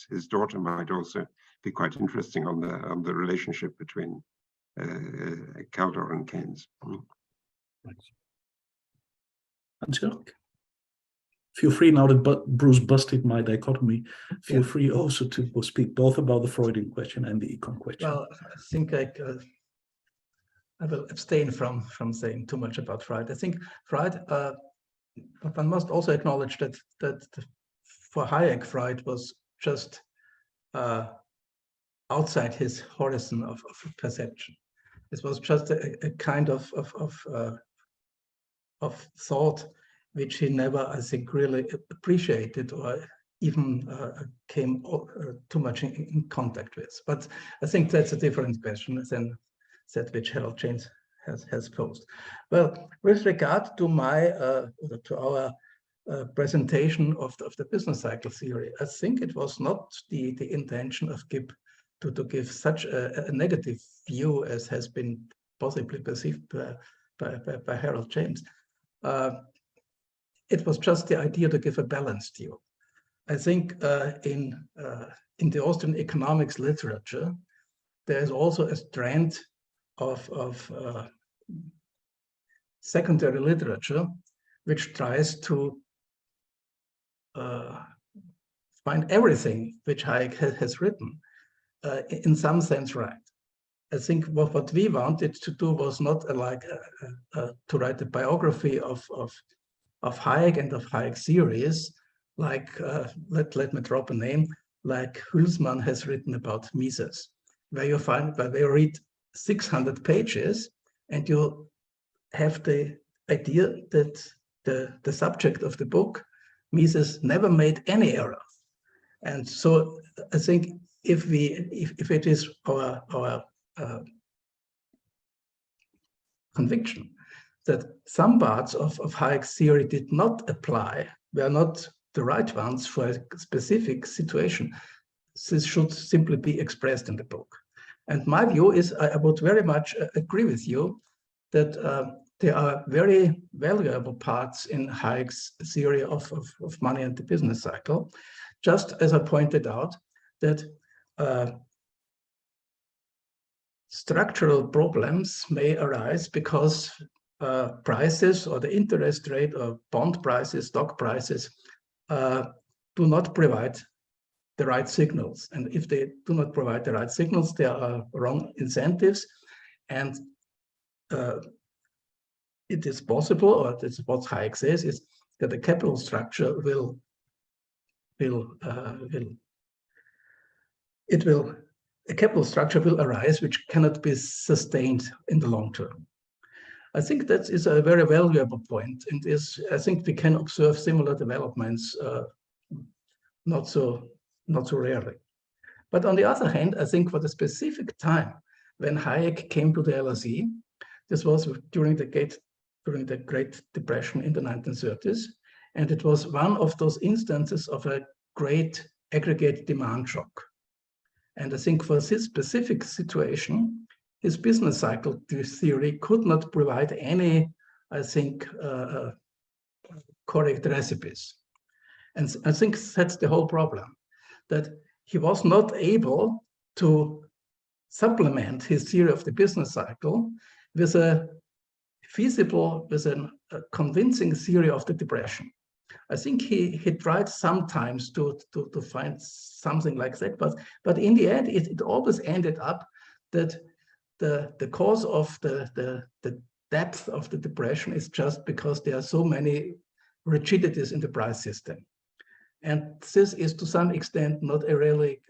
his daughter might also be quite interesting on the relationship between Caldwell and Keynes. Thanks. Hansjörg, feel free, now that Bruce busted my dichotomy, feel free also to speak both about the Freudian question and the econ question. Well, I think I will abstain from saying too much about Freud. I think Freud, but one must also acknowledge that for Hayek, Freud was just outside his horizon of perception. It was just a kind of thought which he never, I think, really appreciated or even came too much in contact with. But I think that's a different question than that which Harold James has posed. Well, with regard to our presentation of the business cycle theory, I think it was not the intention of Gibb to give such a negative view as has been possibly perceived by Harold James. It was just the idea to give a balanced view. I think in the Austrian economics literature, there is also a strand of secondary literature which tries to find everything which Hayek has written in some sense right. I think what we wanted to do was not to write a biography of Hayek and of Hayek's theories, like let me drop a name, like Hülsmann has written about Mises, where you read 600 pages and you have the idea that the subject of the book, Mises, never made any error. And so I think if it is our conviction that some parts of Hayek's theory did not apply, were not the right ones for a specific situation, this should simply be expressed in the book. And my view is, I would very much agree with you that there are very valuable parts in Hayek's theory of money and the business cycle. Just as I pointed out, that structural problems may arise because prices or the interest rate or bond prices, stock prices do not provide the right signals. And if they do not provide the right signals, there are wrong incentives. And it is possible, or that's what Hayek says, is that the capital structure a capital structure will arise which cannot be sustained in the long term. I think that is a very valuable point, and I think we can observe similar developments not so rarely. But on the other hand, I think for the specific time when Hayek came to the LSE, this was during the Great Depression in the 1930s, and it was one of those instances of a great aggregate demand shock. And I think for this specific situation, his business cycle theory could not provide any, I think, correct recipes. And I think that's the whole problem, that he was not able to supplement his theory of the business cycle with a feasible, with a convincing theory of the depression. I think he tried sometimes to find something like that, but in the end, it always ended up that the cause of the depth of the depression is just because there are so many rigidities in the price system. And this is to some extent not a really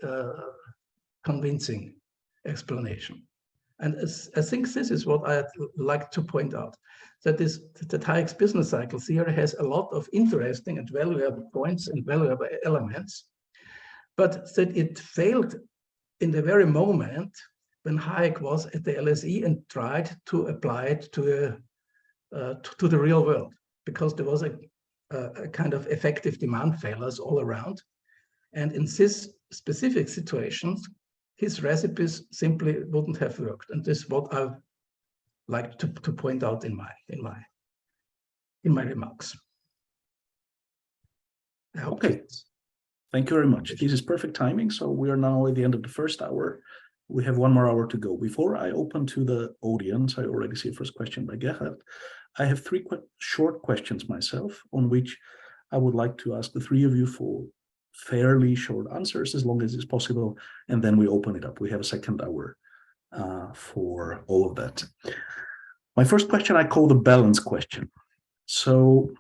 convincing explanation. And I think this is what I'd like to point out, that Hayek's business cycle theory has a lot of interesting and valuable points and valuable elements, but that it failed in the very moment when Hayek was at the LSE and tried to apply it to the real world, because there was a kind of effective demand failures all around. And in this specific situations, his recipes simply wouldn't have worked. And this is what I like to point out in my remarks. Okay, thank you very much. This is perfect timing. So we are now at the end of the first hour. We have 1 more hour to go. Before I open to the audience, I already see a first question by Gerhard. I have 3 short questions myself, on which I would like to ask the 3 of you for fairly short answers, as long as it's possible, and then we open it up. We have a second hour for all of that. My first question I call the balance question. So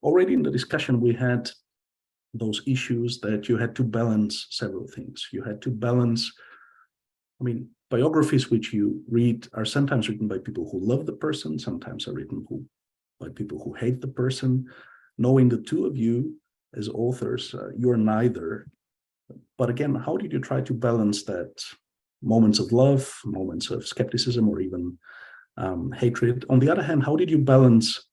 already in the discussion, we had those issues that you had to balance several things. You had to balance, I mean, biographies which you read are sometimes written by people who love the person, sometimes are written by people who hate the person. Knowing the 2 of you as authors, you're neither. But again, how did you try to balance that? Moments of love, moments of skepticism, or even hatred. On the other hand, how did you balance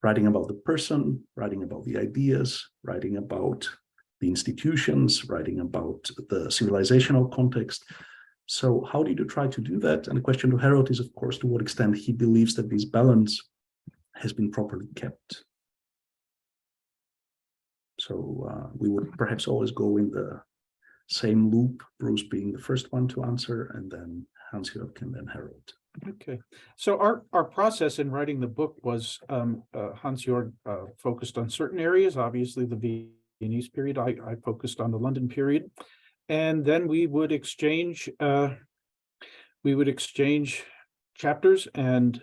writing about the person, writing about the ideas, writing about the institutions, writing about the civilizational context? So how did you try to do that? And the question to Harold is, of course, to what extent he believes that this balance has been properly kept. So we would perhaps always go in the same loop, Bruce being the first one to answer, and then Hansjörg and then Harold. Okay, so our process in writing the book was Hansjörg focused on certain areas, obviously the Viennese period. I focused on the London period, and then we would exchange chapters and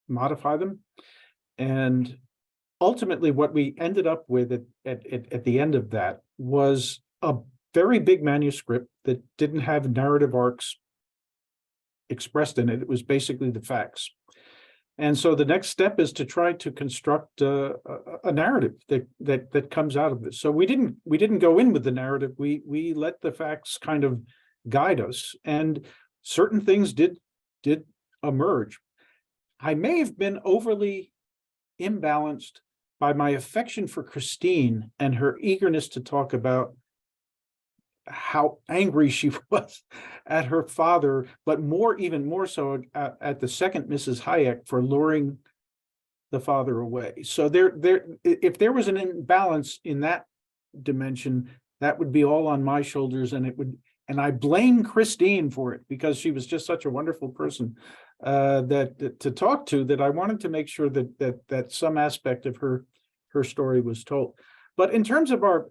modify them. And ultimately, what we ended up with at the end of that was a very big manuscript that didn't have narrative arcs expressed in it. It was basically the facts. And so the next step is to try to construct a narrative that comes out of this. So we didn't go in with the narrative. We let the facts kind of guide us, and certain things did emerge. I may have been overly imbalanced by my affection for Christine and her eagerness to talk about how angry she was at her father, but even more so at the second Mrs. Hayek for luring the father away. So if there was an imbalance in that dimension, that would be all on my shoulders, and I blame Christine for it, because she was just such a wonderful person that to talk to, that I wanted to make sure that some aspect of her story was told. But in terms of our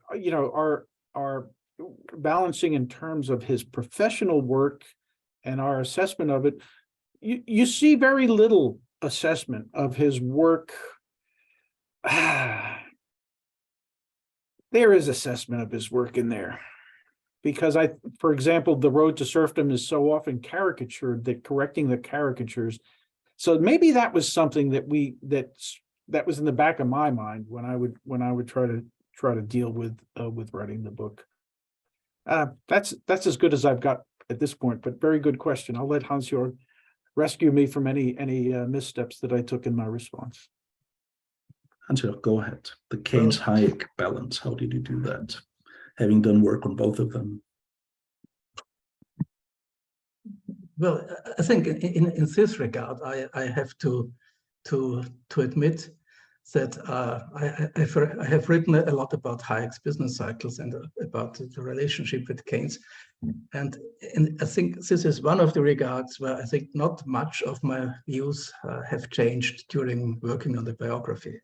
balancing in terms of his professional work and our assessment of it, you see very little assessment of his work. There is assessment of his work in there, because for example, The Road to Serfdom is so often caricatured that correcting the caricatures. So maybe that was something that was in the back of my mind when I would try to deal with writing the book. That's as good as I've got at this point, but very good question. I'll let Hansjörg rescue me from any missteps that I took in my response. Hansjörg, go ahead. The Keynes-Hayek balance, how did you do that? Having done work on both of them. Well, I think in this regard, I have to admit that I have written a lot about Hayek's business cycles and about the relationship with Keynes. And I think this is one of the regards where I think not much of my views have changed during working on the biography.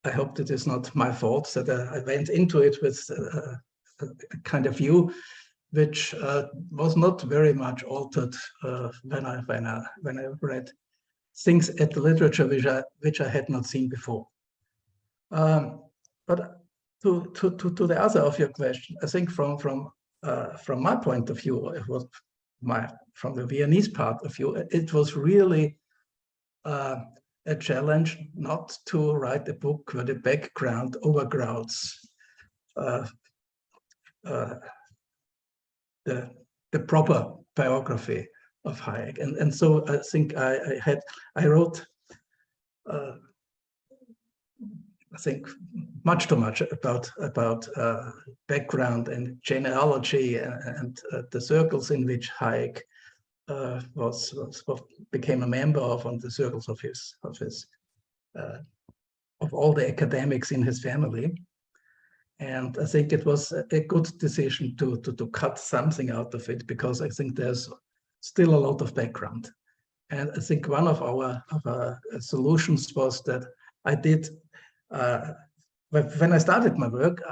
I hope that it's not my fault that I went into it with a kind of view which was not very much altered when I read things at the literature which I had not seen before. But to the other of your question, I think from my point of view, it was from the Viennese part of view, it was really a challenge not to write a book where the background overcrowds the proper biography of Hayek, and so I think I wrote I think much too much about background and genealogy and the circles in which Hayek became a member of, and the circles of all the academics in his family. And I think it was a good decision to cut something out of it, because I think there's still a lot of background. And I think one of our solutions was that I did, when I started my work,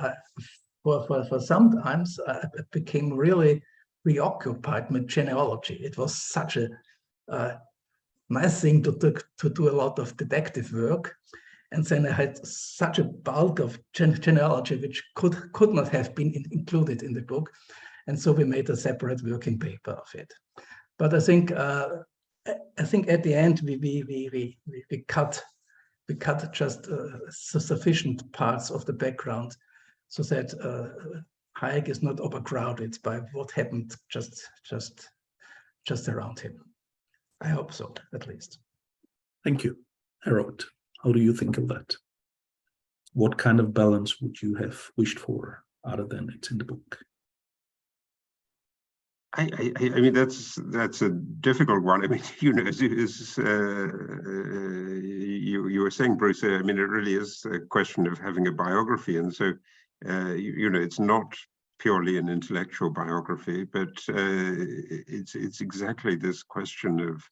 for some times I became really preoccupied with genealogy. It was such a nice thing to do a lot of detective work. And then I had such a bulk of genealogy which could not have been included in the book. And so we made a separate working paper of it. But I think at the end we cut just sufficient parts of the background so that Hayek is not overcrowded by what happened just around him. I hope so, at least. Thank you. Harold, how do you think of that? What kind of balance would you have wished for other than it's in the book? I mean, that's a difficult one. I mean, you know, as you were saying, Bruce, I mean, it really is a question of having a biography. And so, you know, it's not purely an intellectual biography, but it's exactly this question of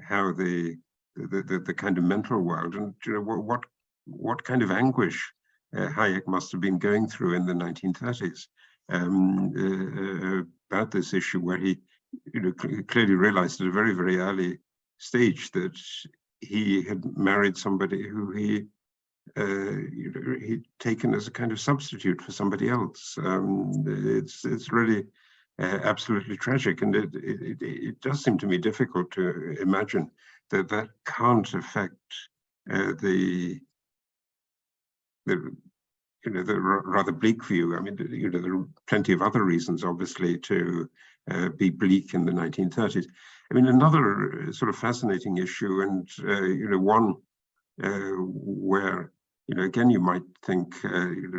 how the kind of mental world, and what kind of anguish Hayek must have been going through in the 1930s about this issue, where he clearly realized at a very, very early stage that he had married somebody who he'd taken as a kind of substitute for somebody else. It's really absolutely tragic, and it does seem to me difficult to imagine that can't affect the rather bleak view. I mean, there are plenty of other reasons, obviously, to be bleak in the 1930s. I mean, another sort of fascinating issue, and one where again you might think,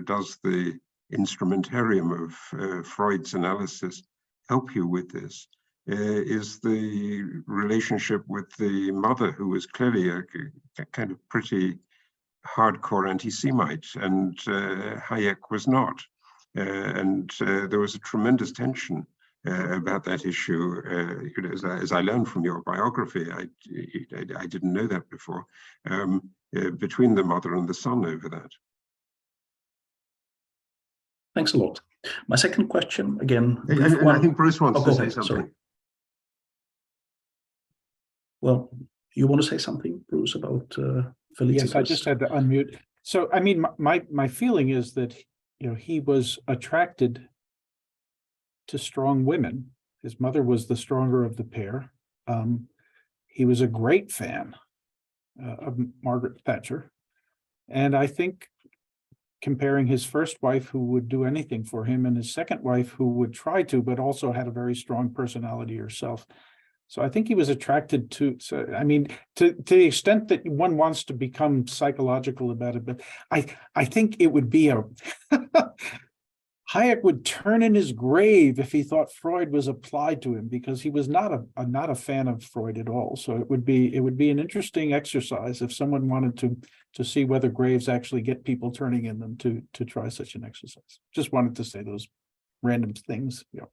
does the instrumentarium of Freud's analysis help you with this? Is the relationship with the mother, who was clearly a kind of pretty hardcore anti-Semite, and Hayek was not. And there was a tremendous tension about that issue. As I learned from your biography, I didn't know that before, between the mother and the son over that. Thanks a lot. My second question, again, and I think Bruce wants to say something. Sorry. Well, you want to say something, Bruce, about Felicitas? Yes, I just had to unmute. So, I mean, my feeling is that he was attracted to strong women. His mother was the stronger of the pair. He was a great fan of Margaret Thatcher, and I think comparing his first wife, who would do anything for him, and his second wife, who would try to, but also had a very strong personality herself. So I think he was attracted to, I mean, to the extent that one wants to become psychological about it, but I think it would be Hayek would turn in his grave if he thought Freud was applied to him, because he was not a fan of Freud at all. So it would be an interesting exercise if someone wanted to see whether graves actually get people turning in them to try such an exercise. Just wanted to say those random things. Yeah.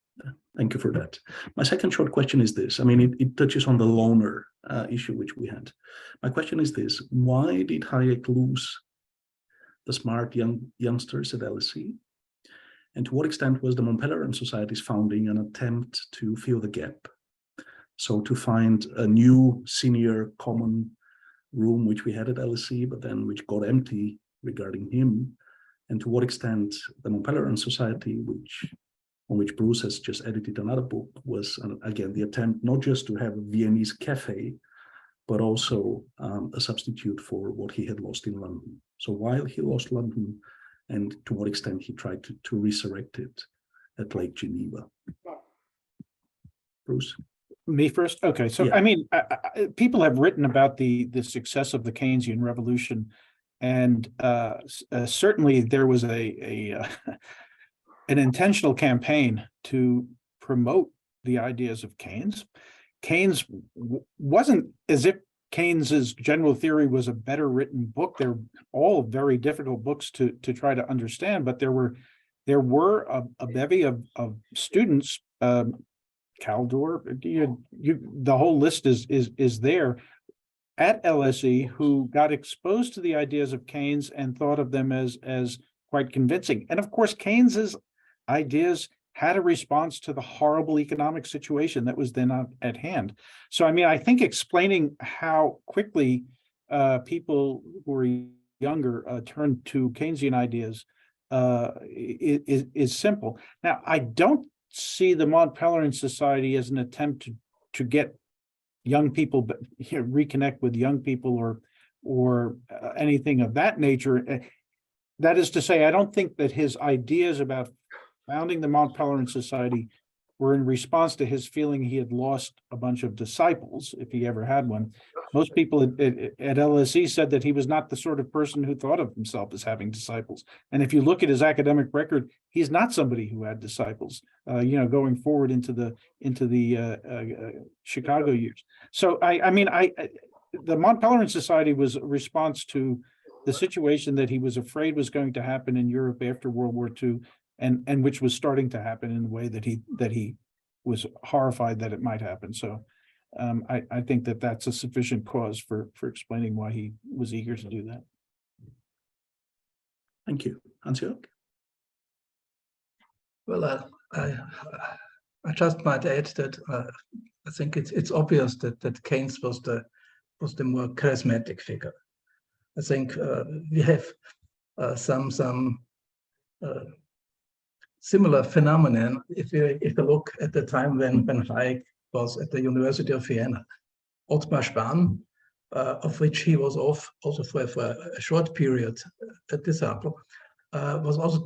Thank you for that. My second short question is this. I mean, it touches on the loner issue which we had. My question is this: why did Hayek lose the smart youngsters at LSE? And to what extent was the Montpellier Society's founding an attempt to fill the gap? So to find a new senior common room, which we had at LSE, but then which got empty regarding him. And to what extent the Montpellier Society, on which Bruce has just edited another book, was, again, the attempt not just to have a Viennese cafe, but also a substitute for what he had lost in London. So while he lost London, and to what extent he tried to resurrect it at Lake Geneva. Bruce? Me first? Okay, so yeah. I mean, people have written about the success of the Keynesian revolution, and certainly there was an intentional campaign to promote the ideas of Keynes. Keynes wasn't as if Keynes's General Theory was a better written book. They're all very difficult books to try to understand, but there were a bevy of students, Caldwell, the whole list is there at LSE, who got exposed to the ideas of Keynes and thought of them as quite convincing. And of course, Keynes's ideas had a response to the horrible economic situation that was then at hand. So, I mean, I think explaining how quickly people who are younger turned to Keynesian ideas is simple. Now, I don't see the Montpellier Society as an attempt to get young people, reconnect with young people or anything of that nature. That is to say, I don't think that his ideas about founding the Montpellier Society were in response to his feeling he had lost a bunch of disciples, if he ever had one. Most people at LSE said that he was not the sort of person who thought of himself as having disciples. And if you look at his academic record, he's not somebody who had disciples, going forward into the Chicago years. So the Montpellier Society was a response to the situation that he was afraid was going to happen in Europe after World War II. and which was starting to happen in the way that he was horrified that it might happen. So I think that that's a sufficient cause for explaining why he was eager to do that. Thank you. Hansjörg? Well, I just might add that I think it's obvious that Keynes was the more charismatic figure. I think we have some similar phenomenon if you look at the time when Hayek was at the University of Vienna. Ottmar Spahn, of which he was also for a short period at disciple, was also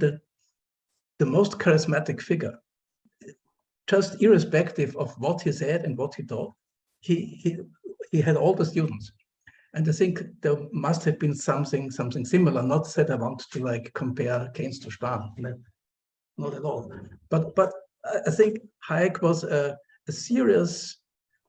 the most charismatic figure. Just irrespective of what he said and what he taught, he had all the students. And I think there must have been something similar. Not that I want to like compare Keynes to Spahn, not at all. But I think Hayek was a serious,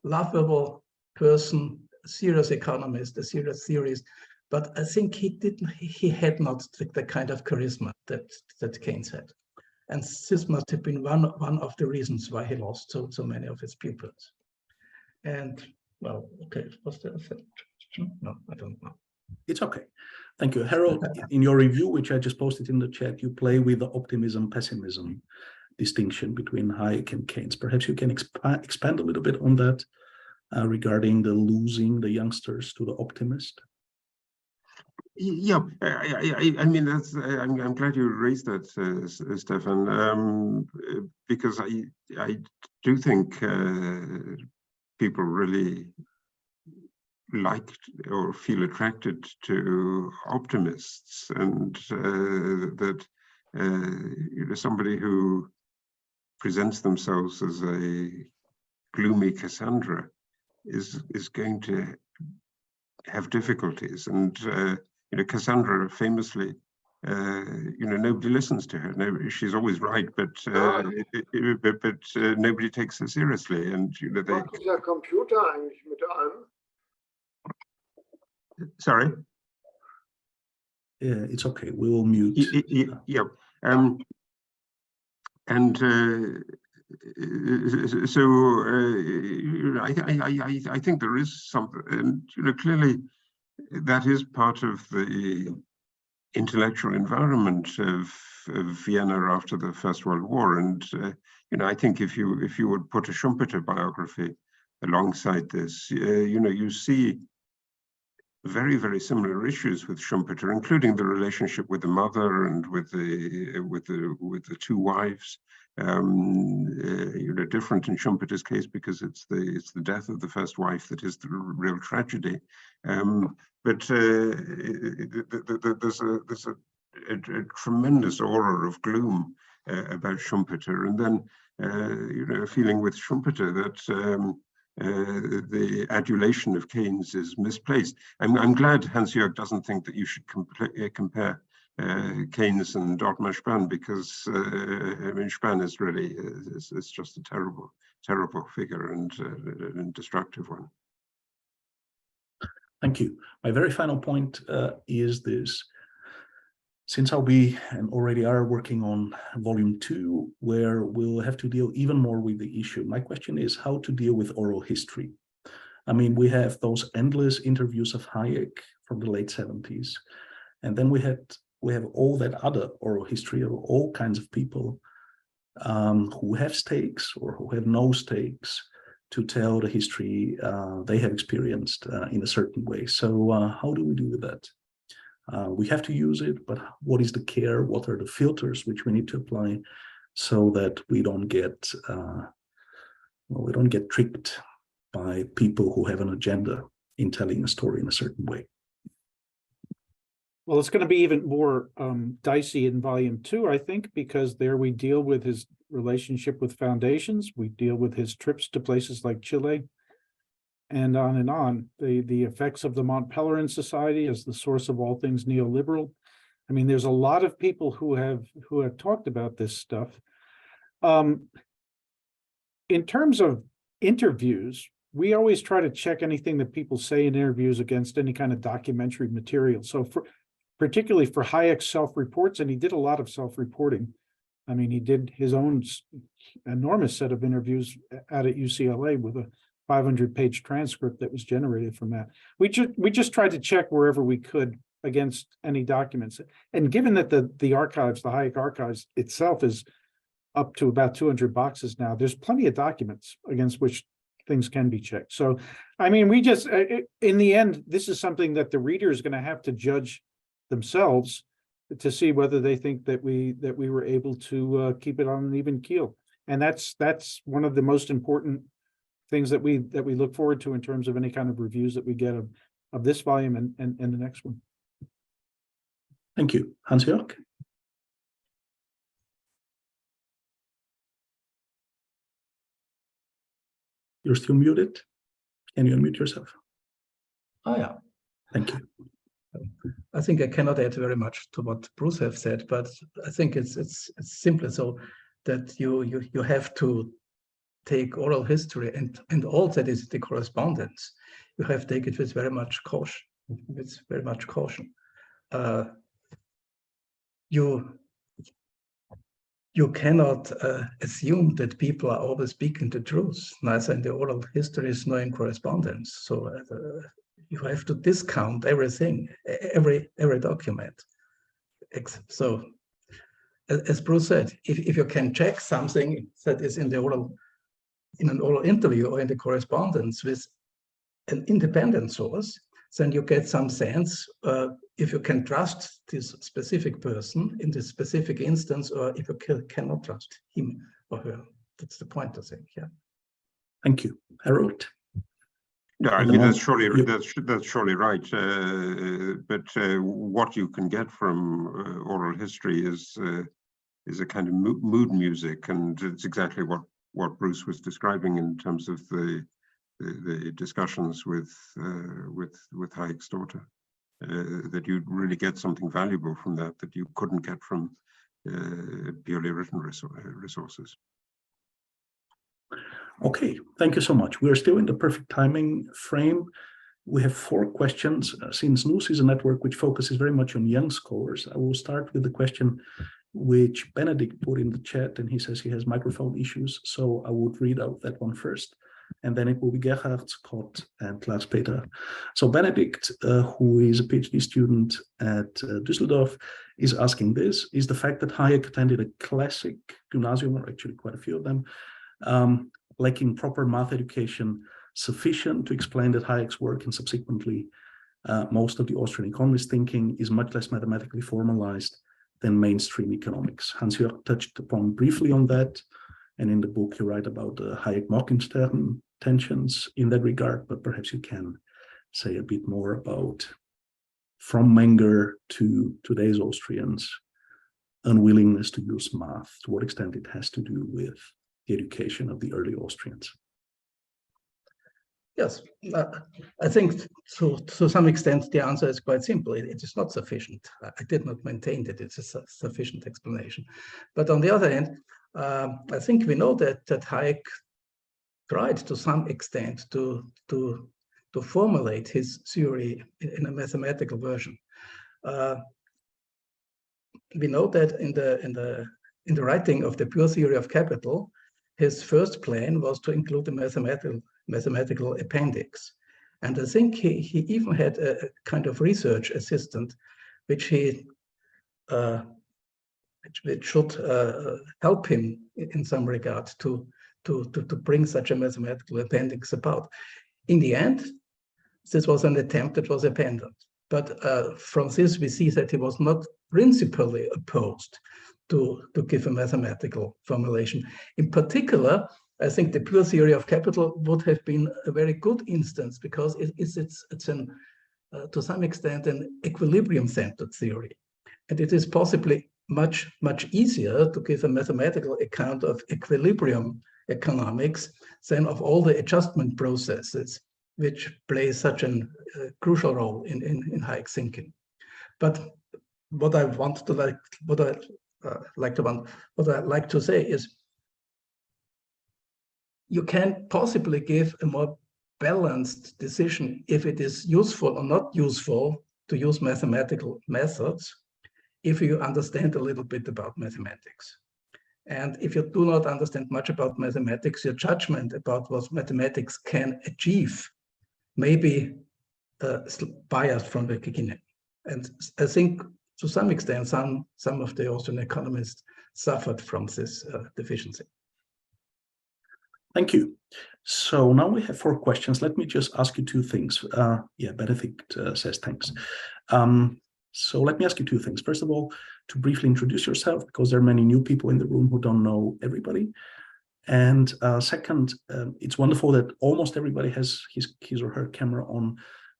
lovable person, a serious economist, a serious theorist. But I think he had not the kind of charisma that Keynes had. And this must have been one of the reasons why he lost so many of his pupils. And well, okay, was there a question? No, I don't know. It's okay. Thank you. Harold, in your review, which I just posted in the chat, you play with the optimism-pessimism distinction between Hayek and Keynes. Perhaps you can expand a little bit on that regarding the losing the youngsters to the optimist. Yeah, I mean, I'm glad you raised that, Stefan, because I do think people really liked or feel attracted to optimists, and that somebody who presents themselves as a gloomy Cassandra is going to have difficulties. And Cassandra famously, nobody listens to her. No, she's always right, but nobody takes her seriously. And Was dieser Computer eigentlich mit allem? Sorry. Yeah, it's okay. We will mute. Yeah. And so I think there is something, and clearly that is part of the intellectual environment of Vienna after the First World War. And I think if you would put a Schumpeter biography alongside this, you see very, very similar issues with Schumpeter, including the relationship with the mother and with the two wives. Different in Schumpeter's case because it's the death of the first wife that is the real tragedy. But there's a tremendous aura of gloom about Schumpeter, and then a feeling with Schumpeter that the adulation of Keynes is misplaced. I'm glad Hansjörg doesn't think that you should compare Keynes and Ottmar Spahn, because Spahn is really it's just a terrible figure and a destructive one. Thank you. My very final point is this. Since I'll be and already are working on volume 2, where we'll have to deal even more with the issue, my question is how to deal with oral history. I mean, we have those endless interviews of Hayek from the late 70s, and then we have all that other oral history of all kinds of people who have stakes or who have no stakes to tell the history they have experienced in a certain way. So how do we do with that? We have to use it, but what is the care? What are the filters which we need to apply so that we don't get tricked by people who have an agenda in telling a story in a certain way? Well, it's going to be even more dicey in volume 2, I think, because there we deal with his relationship with foundations. We deal with his trips to places like Chile, and on and on. The effects of the Mont Pelerin Society as the source of all things neoliberal. I mean, there's a lot of people who have talked about this stuff. In terms of interviews, we always try to check anything that people say in interviews against any kind of documentary material. So particularly for Hayek's self-reports, and he did a lot of self-reporting, I mean, he did his own enormous set of interviews out at UCLA with a 500-page transcript that was generated from that. We just tried to check wherever we could against any documents. And given that the archives, the Hayek archives itself is up to about 200 boxes now, there's plenty of documents against which things can be checked. So, I mean, we just, in the end, this is something that the reader is going to have to judge themselves to see whether they think that we were able to keep it on an even keel. And that's one of the most important things that we look forward to in terms of any kind of reviews that we get of this volume and the next one. Thank you. Hansjörg? You're still muted. Can you unmute yourself? Oh, yeah. Thank you. I think I cannot add very much to what Bruce have said, but I think it's simply so that you have to take oral history and all that is the correspondence. You have to take it with very much caution. You cannot assume that people are always speaking the truth, neither in the oral histories nor in correspondence. So you have to discount everything, every document. So, as Bruce said, if you can check something that is in an oral interview or in the correspondence with an independent source, then you get some sense if you can trust this specific person in this specific instance, or if you cannot trust him or her. That's the point, I think. Yeah. Thank you, Harold. Yeah, I mean that's surely right. But what you can get from oral history is a kind of mood music, and it's exactly what Bruce was describing in terms of the discussions with Hayek's daughter. That you really get something valuable from that you couldn't get from purely written resources. Okay, thank you so much. We're still in the perfect timing frame. We have 4 questions. Since NOUS is a network which focuses very much on young scholars, I will start with the question which Benedict put in the chat, and he says he has microphone issues, so I would read out that one first. And then it will be Gerhard, Scott, and Klaus-Peter. So Benedict, who is a PhD student at Düsseldorf, is asking this: is the fact that Hayek attended a classic gymnasium, or actually quite a few of them, lacking proper math education, sufficient to explain that Hayek's work and subsequently most of the Austrian economist thinking is much less mathematically formalized than mainstream economics? Hansjörg touched upon briefly on that. And in the book, you write about the Hayek-Morgenstern tensions in that regard, but perhaps you can say a bit more about, from Menger to today's Austrians, unwillingness to use math, to what extent it has to do with the education of the early Austrians. Yes, I think to some extent the answer is quite simple. It is not sufficient. I did not maintain that it's a sufficient explanation. But on the other hand, I think we know that Hayek tried to some extent to formulate his theory in a mathematical version. We know that in the writing of the Pure Theory of Capital, his first plan was to include a mathematical appendix, and I think he even had a kind of research assistant, which should help him in some regard to bring such a mathematical appendix about. In the end, this was an attempt that was abandoned. But from this, we see that he was not principally opposed to give a mathematical formulation. In particular, I think the Pure Theory of Capital would have been a very good instance, because it's to some extent an equilibrium-centered theory. And it is possibly much easier to give a mathematical account of equilibrium economics than of all the adjustment processes which play such a crucial role in Hayek's thinking. But what I like to say is, you can possibly give a more balanced decision if it is useful or not useful to use mathematical methods if you understand a little bit about mathematics. And if you do not understand much about mathematics, your judgment about what mathematics can achieve may be biased from the beginning. And I think to some extent, some of the Austrian economists suffered from this deficiency. Thank you. So now we have 4 questions. Let me just ask you 2 things. Yeah, Benedict says thanks. So let me ask you 2 things. First of all, to briefly introduce yourself, because there are many new people in the room who don't know everybody. And second, it's wonderful that almost everybody has his or her camera on.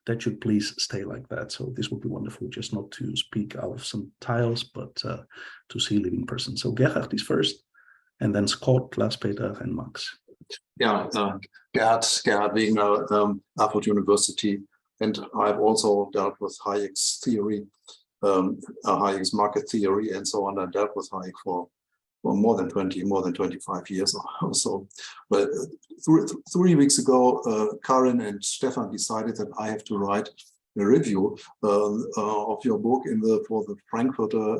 That should please stay like that. So this would be wonderful, just not to speak out of some tiles, but to see a living person. So Gerhard is first, and then Scott, Lars Peter, and Max. Yeah, Gerhard Wegener, Erfurt University, and I've also dealt with Hayek's theory, Hayek's market theory, and so on. I dealt with Hayek for more than 25 years or so. But 3 weeks ago, Karin and Stefan decided that I have to write a review of your book for the Frankfurter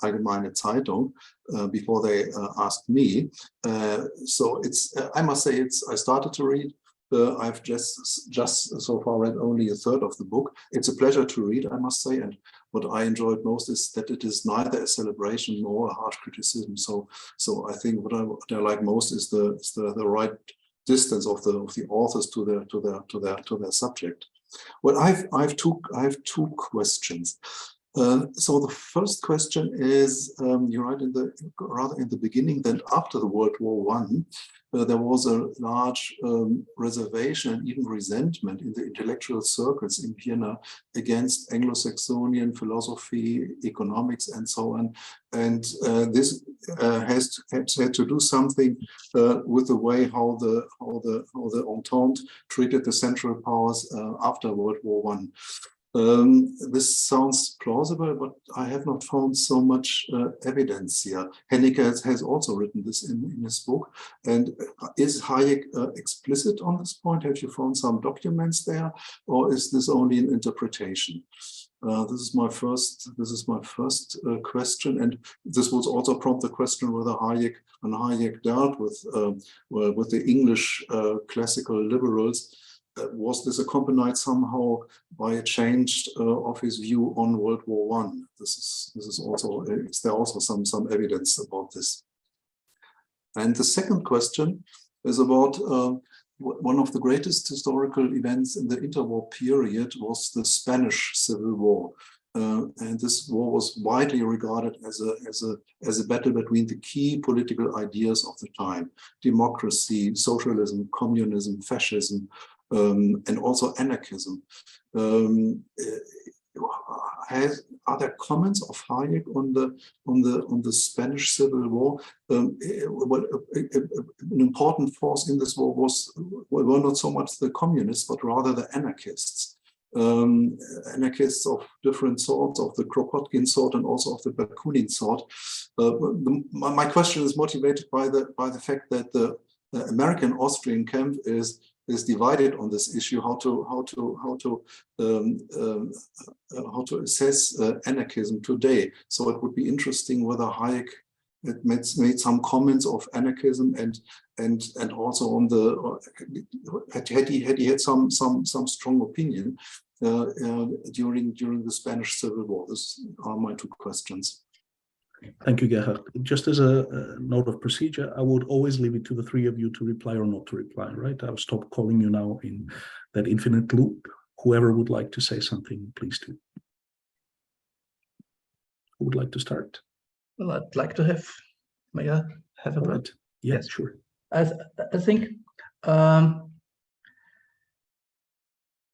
Allgemeine Zeitung before they asked me. So I must say I started to read. I've just so far read only a third of the book. It's a pleasure to read, I must say. And what I enjoyed most is that it is neither a celebration nor a harsh criticism. So I think what I like most is the right distance of the authors to their subject. Well, I have two questions. So the first question is, you write rather in the beginning that after the World War I, there was a large reservation and even resentment in the intellectual circles in Vienna against Anglo-Saxonian philosophy, economics, and so on. And this has had to do something with the way how the Entente treated the Central Powers after World War I. This sounds plausible, but I have not found so much evidence here. Hayek has also written this in his book. And is Hayek explicit on this point? Have you found some documents there, or is this only an interpretation? This is my first question, and this would also prompt the question whether Hayek dealt with the English classical liberals. Was this accompanied somehow by a change of his view on World War I? Is there also some evidence about this? And the second question is about one of the greatest historical events in the interwar period was the Spanish Civil War. And this war was widely regarded as a battle between the key political ideas of the time: democracy, socialism, communism, fascism, and also anarchism. Are there comments of Hayek on the Spanish Civil War? An important force in this war were not so much the communists, but rather the anarchists. Anarchists of different sorts, of the Kropotkin sort and also of the Bakunin sort. My question is motivated by the fact that the American Austrian camp is divided on this issue, how to assess anarchism today. So it would be interesting whether Hayek made some comments of anarchism and also on had he had some strong opinion during the Spanish Civil War. These are my two questions. Thank you, Gerhard. Just as a note of procedure, I would always leave it to the three of you to reply or not to reply, right? I'll stop calling you now in that infinite loop. Whoever would like to say something, please do. Who would like to start? Well, I'd like to have, may I have a word? Yes, sure. I think the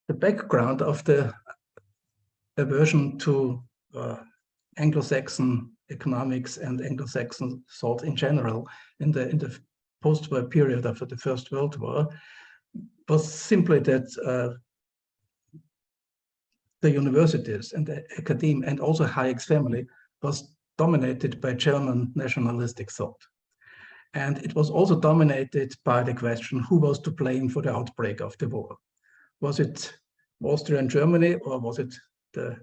background of the aversion to Anglo-Saxon economics and Anglo-Saxon thought in general in the post-war period after the First World War was simply that the universities and the academia and also Hayek's family was dominated by German nationalistic thought. And it was also dominated by the question who was to blame for the outbreak of the war. Was it Austria and Germany, or was it the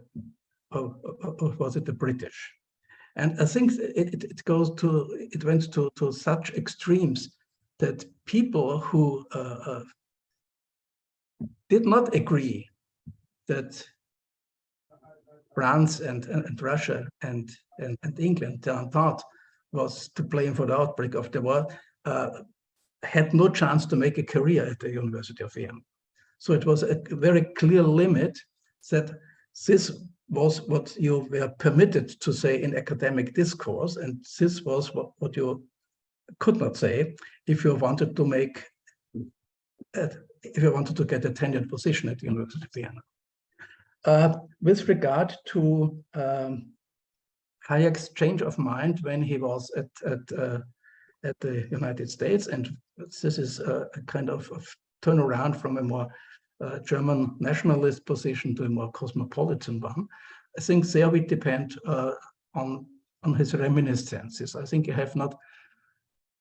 British? And I think it went to such extremes that people who did not agree that France and Russia and England, their entente, was to blame for the outbreak of the war, had no chance to make a career at the University of Vienna. So it was a very clear limit that this was what you were permitted to say in academic discourse, and this was what you could not say if you wanted to make, if you wanted to get a tenured position at the University of Vienna. With regard to Hayek's change of mind when he was at the United States, and this is a kind of turnaround from a more German nationalist position to a more cosmopolitan one. I think there we depend on his reminiscences. I think you have not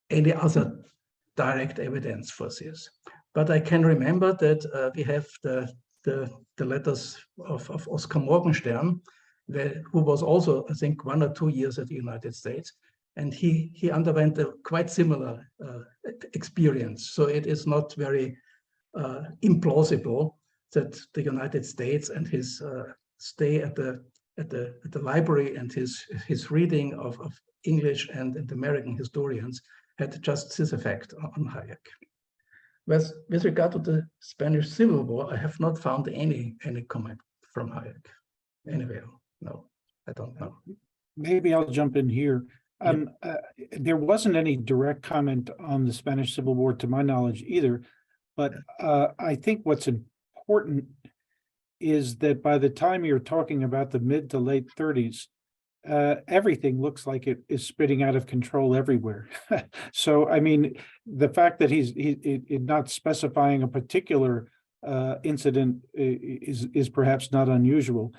any other direct evidence for this. But I can remember that we have the letters of Oskar Morgenstern, who was also, I think, 1 or 2 years at the United States. And he underwent a quite similar experience. So it is not very implausible that the United States and his stay at the library and his reading of English and American historians had just this effect on Hayek. With regard to the Spanish Civil War, I have not found any comment from Hayek anywhere. No, I don't know. Maybe I'll jump in here. There wasn't any direct comment on the Spanish Civil War to my knowledge either, but I think what's important is that by the time you're talking about the mid to late 30s, everything looks like it is spitting out of control everywhere. So, I mean, the fact that he's not specifying a particular incident is perhaps not unusual.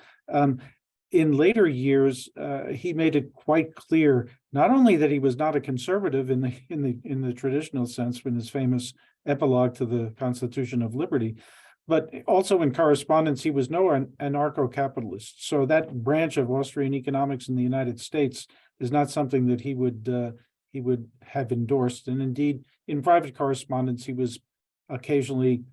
In later years, he made it quite clear not only that he was not a conservative in the traditional sense, in his famous epilogue to the Constitution of Liberty, but also in correspondence, he was no anarcho-capitalist. So that branch of Austrian economics in the United States is not something that he would have endorsed. And indeed, in private correspondence, he was occasionally,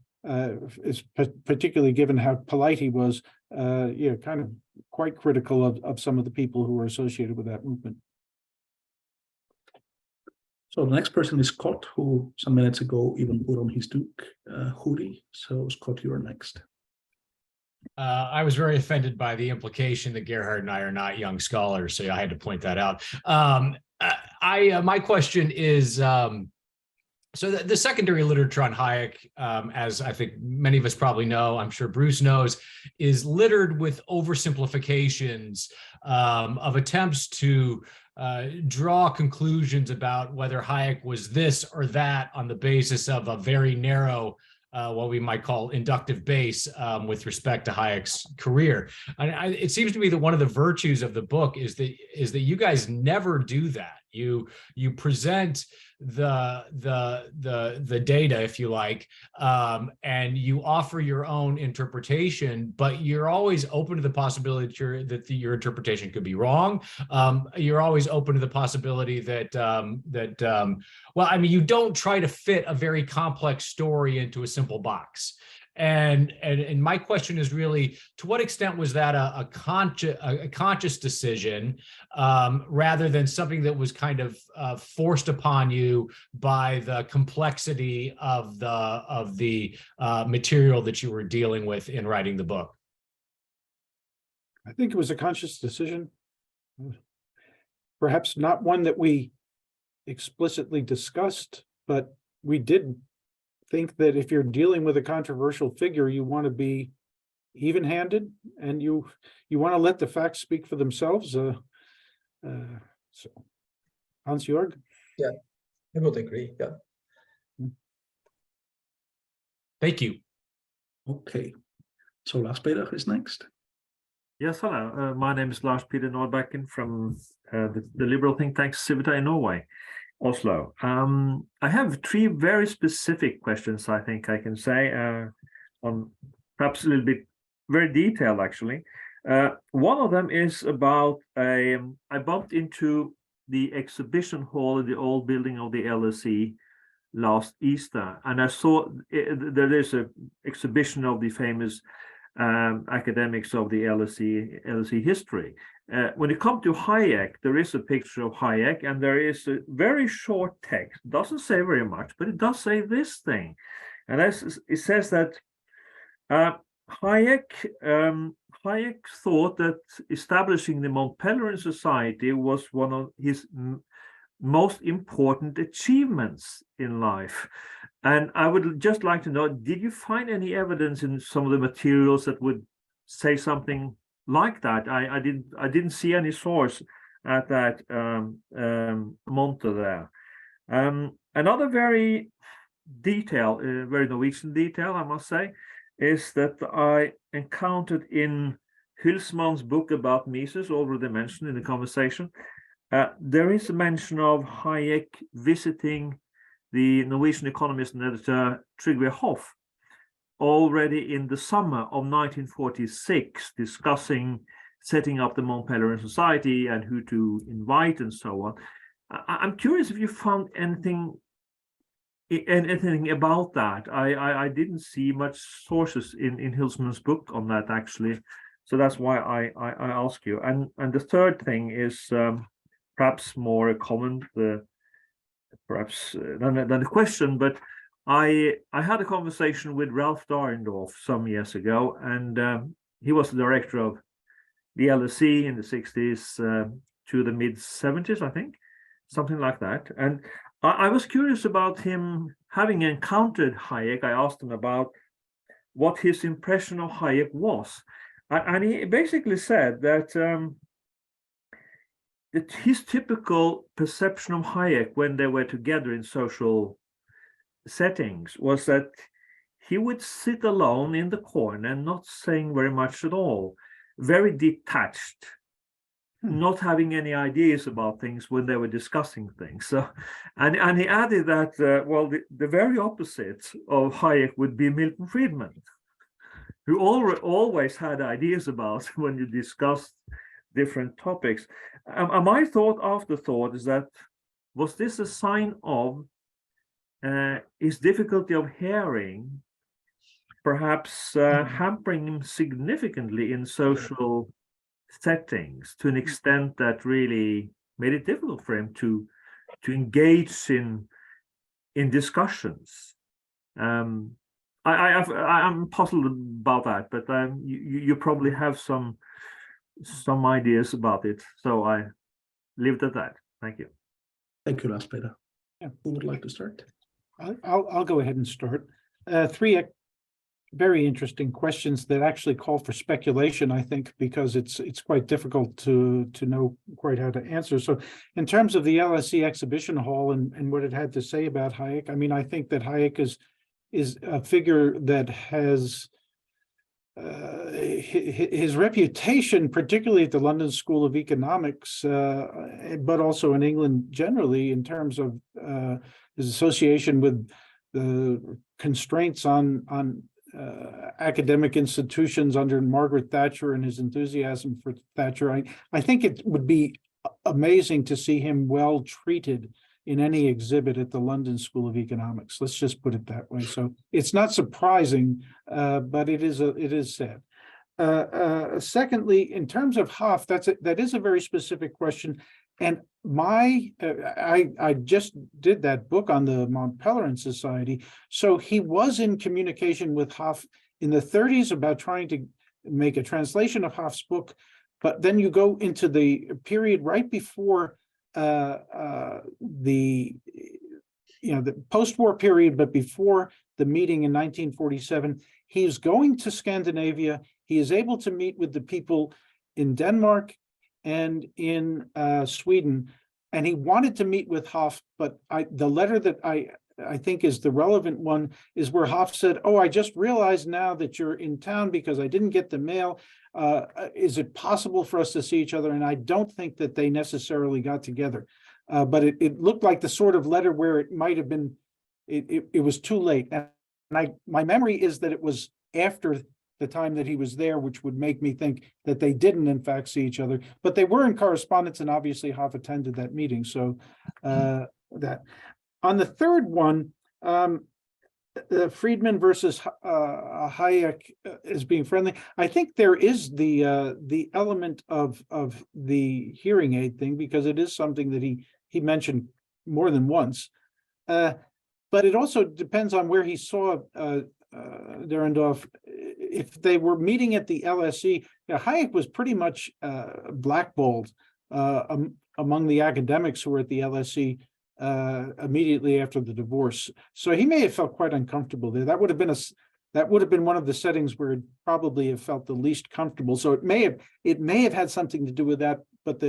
particularly given how polite he was, kind of quite critical of some of the people who were associated with that movement. So the next person is Scott, who some minutes ago even put on his Duke hoodie. So Scott, you are next. I was very offended by the implication that Gerhard and I are not young scholars, so I had to point that out. My question is, so the secondary literature on Hayek, as I think many of us probably know, I'm sure Bruce knows, is littered with oversimplifications of attempts to draw conclusions about whether Hayek was this or that on the basis of a very narrow, what we might call inductive base with respect to Hayek's career. It seems to me that one of the virtues of the book is that you guys never do that. You present the data, if you like, and you offer your own interpretation, but you're always open to the possibility that your interpretation could be wrong. You're always open to the possibility that well, I mean, you don't try to fit a very complex story into a simple box. And my question is really, to what extent was that a conscious decision rather than something that was kind of forced upon you by the complexity of the material that you were dealing with in writing the book? I think it was a conscious decision, perhaps not one that we explicitly discussed, but we did think that if you're dealing with a controversial figure, you want to be even-handed and you want to let the facts speak for themselves. So Hansjörg? Yeah, I would agree. Yeah. Thank you. Okay, so Lars Peter is next. Yes, hello. My name is Lars Peter Nordbakken from the liberal think tank Civita in Norway, Oslo. I have 3 very specific questions, I think I can say, on perhaps a little bit very detailed, actually. One of them is about I bumped into the exhibition hall in the old building of the LSE last Easter, and I saw there is an exhibition of the famous academics of the LSE history. When it comes to Hayek, there is a picture of Hayek, and there is a very short text. It doesn't say very much, but it does say this thing, and it says that Hayek thought that establishing the Mont Pelerin Society was one of his most important achievements in life. And I would just like to know, did you find any evidence in some of the materials that would say something like that? I didn't see any source at that Monte there. Another very very Norwegian detail, I must say, is that I encountered in Hülsmann's book about Mises, already mentioned in the conversation. There is a mention of Hayek visiting the Norwegian economist and editor Trygve Hoff already in the summer of 1946, discussing setting up the Mont Pelerin Society and who to invite and so on. I'm curious if you found anything about that. I didn't see much sources in Hülsmann's book on that, actually, so that's why I ask you. And the third thing is perhaps more a comment, perhaps than a question, but I had a conversation with Ralph Dahrendorf some years ago, and he was the director of the LSE in the 60s to the mid 70s, I think, something like that. And I was curious about him having encountered Hayek. I asked him about what his impression of Hayek was. And he basically said that his typical perception of Hayek when they were together in social settings was that he would sit alone in the corner, not saying very much at all, very detached, not having any ideas about things when they were discussing things. So, and he added that, well, the very opposite of Hayek would be Milton Friedman, who always had ideas about when you discussed different topics. My afterthought is that, was this a sign of his difficulty of hearing, perhaps hampering him significantly in social settings to an extent that really made it difficult for him to engage in discussions? I'm puzzled about that, but you probably have some ideas about it, so I leave it at that. Thank you. Thank you, Lars Peter. Yeah. Who would like to start? I'll go ahead and start. Three very interesting questions that actually call for speculation, I think, because it's quite difficult to know quite how to answer. So in terms of the LSE exhibition hall and what it had to say about Hayek, I mean, I think that Hayek is a figure that has his reputation, particularly at the London School of Economics, but also in England generally, in terms of his association with the constraints on academic institutions under Margaret Thatcher and his enthusiasm for Thatcher. I think it would be amazing to see him well treated in any exhibit at the London School of Economics. Let's just put it that way. So it's not surprising, but it is sad. Secondly, in terms of Hoff, that is a very specific question. And I just did that book on the Mont Pelerin Society. So he was in communication with Hoff in the 30s about trying to make a translation of Hoff's book. But then you go into the period right before the post-war period, but before the meeting in 1947, he's going to Scandinavia. He is able to meet with the people in Denmark and in Sweden, and he wanted to meet with Hoff, but the letter that I think is the relevant one is where Hoff said, "Oh, I just realized now that you're in town because I didn't get the mail. Is it possible for us to see each other?" And I don't think that they necessarily got together, but it looked like the sort of letter where it might have been, it was too late. And my memory is that it was after the time that he was there, which would make me think that they didn't in fact see each other, but they were in correspondence, and obviously Hoff attended that meeting. So that on the third one, Friedman versus Hayek as being friendly. I think there is the element of the hearing aid thing, because it is something that he mentioned more than once. But it also depends on where he saw Derendorf. If they were meeting at the LSE, Hayek was pretty much blackballed among the academics who were at the LSE immediately after the divorce. So he may have felt quite uncomfortable there. That would have been one of the settings where it probably have felt the least comfortable. So it may have had something to do with that, but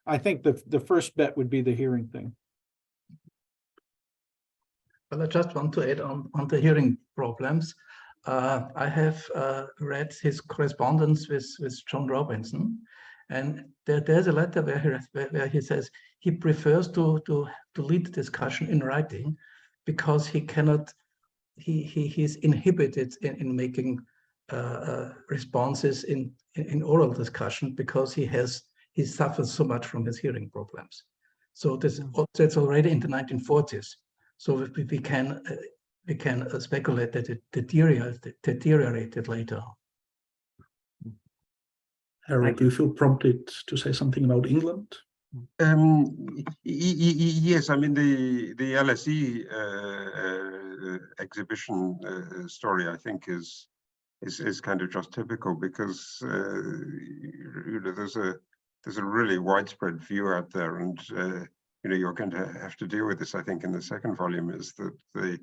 I think the first bet would be the hearing thing. Well, I just want to add on the hearing problems. I have read his correspondence with John Robinson, and there's a letter where he says he prefers to lead the discussion in writing, because he cannot, he's inhibited in making responses in oral discussion, because he suffers so much from his hearing problems. So that's already in the 1940s. So we can speculate that it deteriorated later. Harold, do you feel prompted to say something about England? Yes, I mean the LSE exhibition story, I think, is kind of just typical, because there's a really widespread view out there, and you're going to have to deal with this, I think, in the second volume, is that the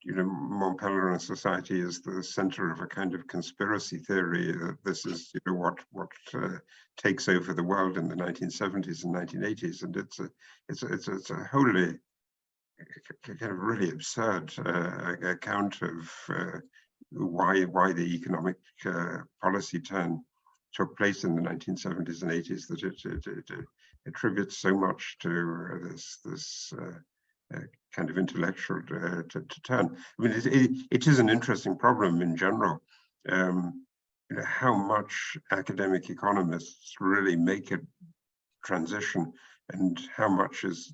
Mont Pelerin Society is the center of a kind of conspiracy theory that this is what takes over the world in the 1970s and 1980s, and it's a wholly kind of really absurd account of why the economic policy turn took place in the 1970s and 80s, that it attributes so much to this kind of intellectual turn. I mean, it is an interesting problem in general, how much academic economists really make a transition, and how much is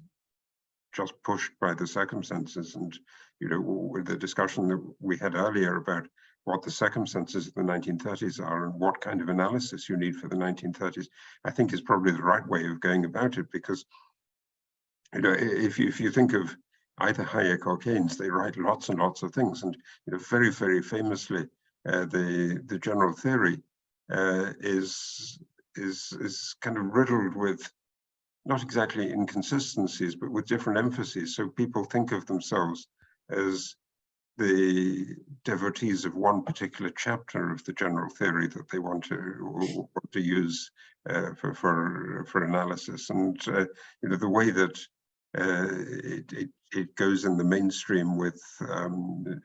just pushed by the circumstances. And with the discussion that we had earlier about what the circumstances of the 1930s are and what kind of analysis you need for the 1930s, I think is probably the right way of going about it, because if you think of either Hayek or Keynes, they write lots and lots of things, and very, very famously, the general theory is kind of riddled with not exactly inconsistencies, but with different emphases. So people think of themselves as the devotees of one particular chapter of the general theory that they want to use for analysis, and the way that it goes in the mainstream with the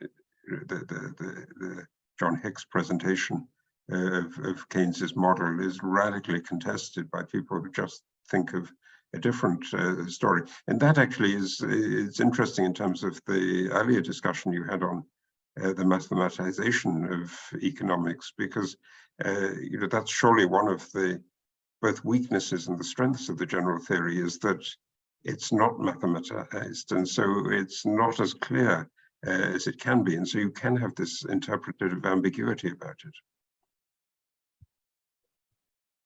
John Hicks presentation of Keynes's model is radically contested by people who just think of a different story. And that actually it's interesting in terms of the earlier discussion you had on the mathematization of economics, because that's surely one of the both weaknesses and the strengths of the general theory, is that it's not mathematized, and so it's not as clear as it can be, and so you can have this interpretative ambiguity about it.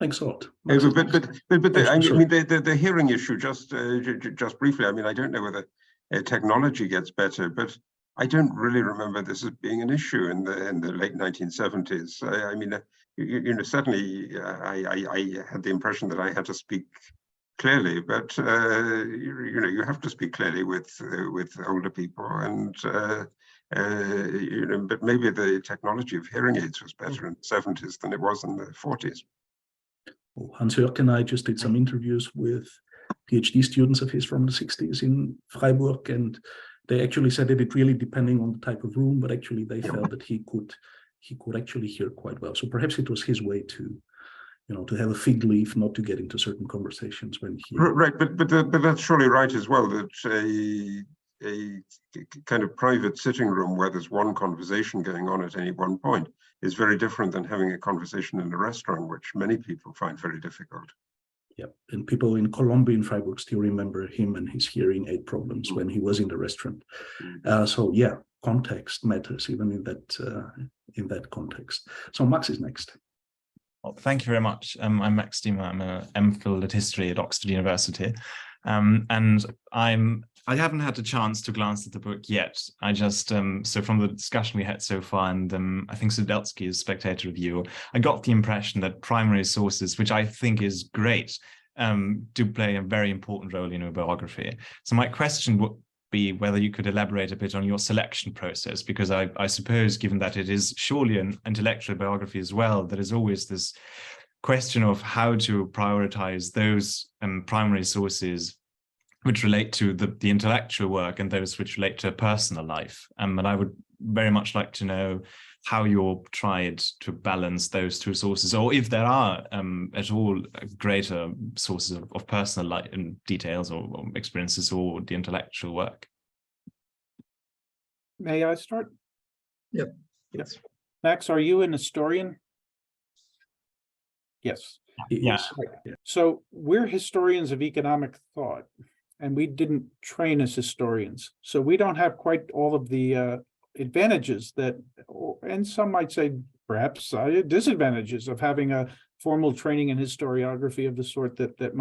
Thanks a lot. But the hearing issue, just briefly, I mean, I don't know whether technology gets better, but I don't really remember this as being an issue in the late 1970s. I mean, certainly I had the impression that I had to speak clearly, but you have to speak clearly with older people, and but maybe the technology of hearing aids was better in the 70s than it was in the 40s. Well, Hansjörg and I just did some interviews with PhD students of his from the 60s in Freiburg, and they actually said that it really depending on the type of room, but actually they felt that he could actually hear quite well. So perhaps it was his way to to have a fig leaf, not to get into certain conversations when he... Right, but that's surely right as well, that kind of private sitting room where there's one conversation going on at any one point is very different than having a conversation in a restaurant, which many people find very difficult. Yeah, and people in Colombia, in Freiburg, still remember him and his hearing aid problems when he was in the restaurant. So yeah, context matters even in that context. So Max is next. Well, thank you very much. I'm Max Diemer. I'm an MPhil Lit History at Oxford University, and I haven't had a chance to glance at the book yet. I just so from the discussion we had so far, and I think Sudelski's Spectator Review, I got the impression that primary sources, which I think is great, do play a very important role in a biography. So my question would be whether you could elaborate a bit on your selection process, because I suppose, given that it is surely an intellectual biography as well, there is always this question of how to prioritize those primary sources which relate to the intellectual work and those which relate to personal life. And I would very much like to know how you've tried to balance those two sources, or if there are at all greater sources of personal life and details or experiences or the intellectual work. May I start? Yep. Yes. Max, are you an historian? Yes. Yeah. So we're historians of economic thought, and we didn't train as historians. So we don't have quite all of the advantages that, and some might say perhaps disadvantages of having a formal training in historiography of the sort that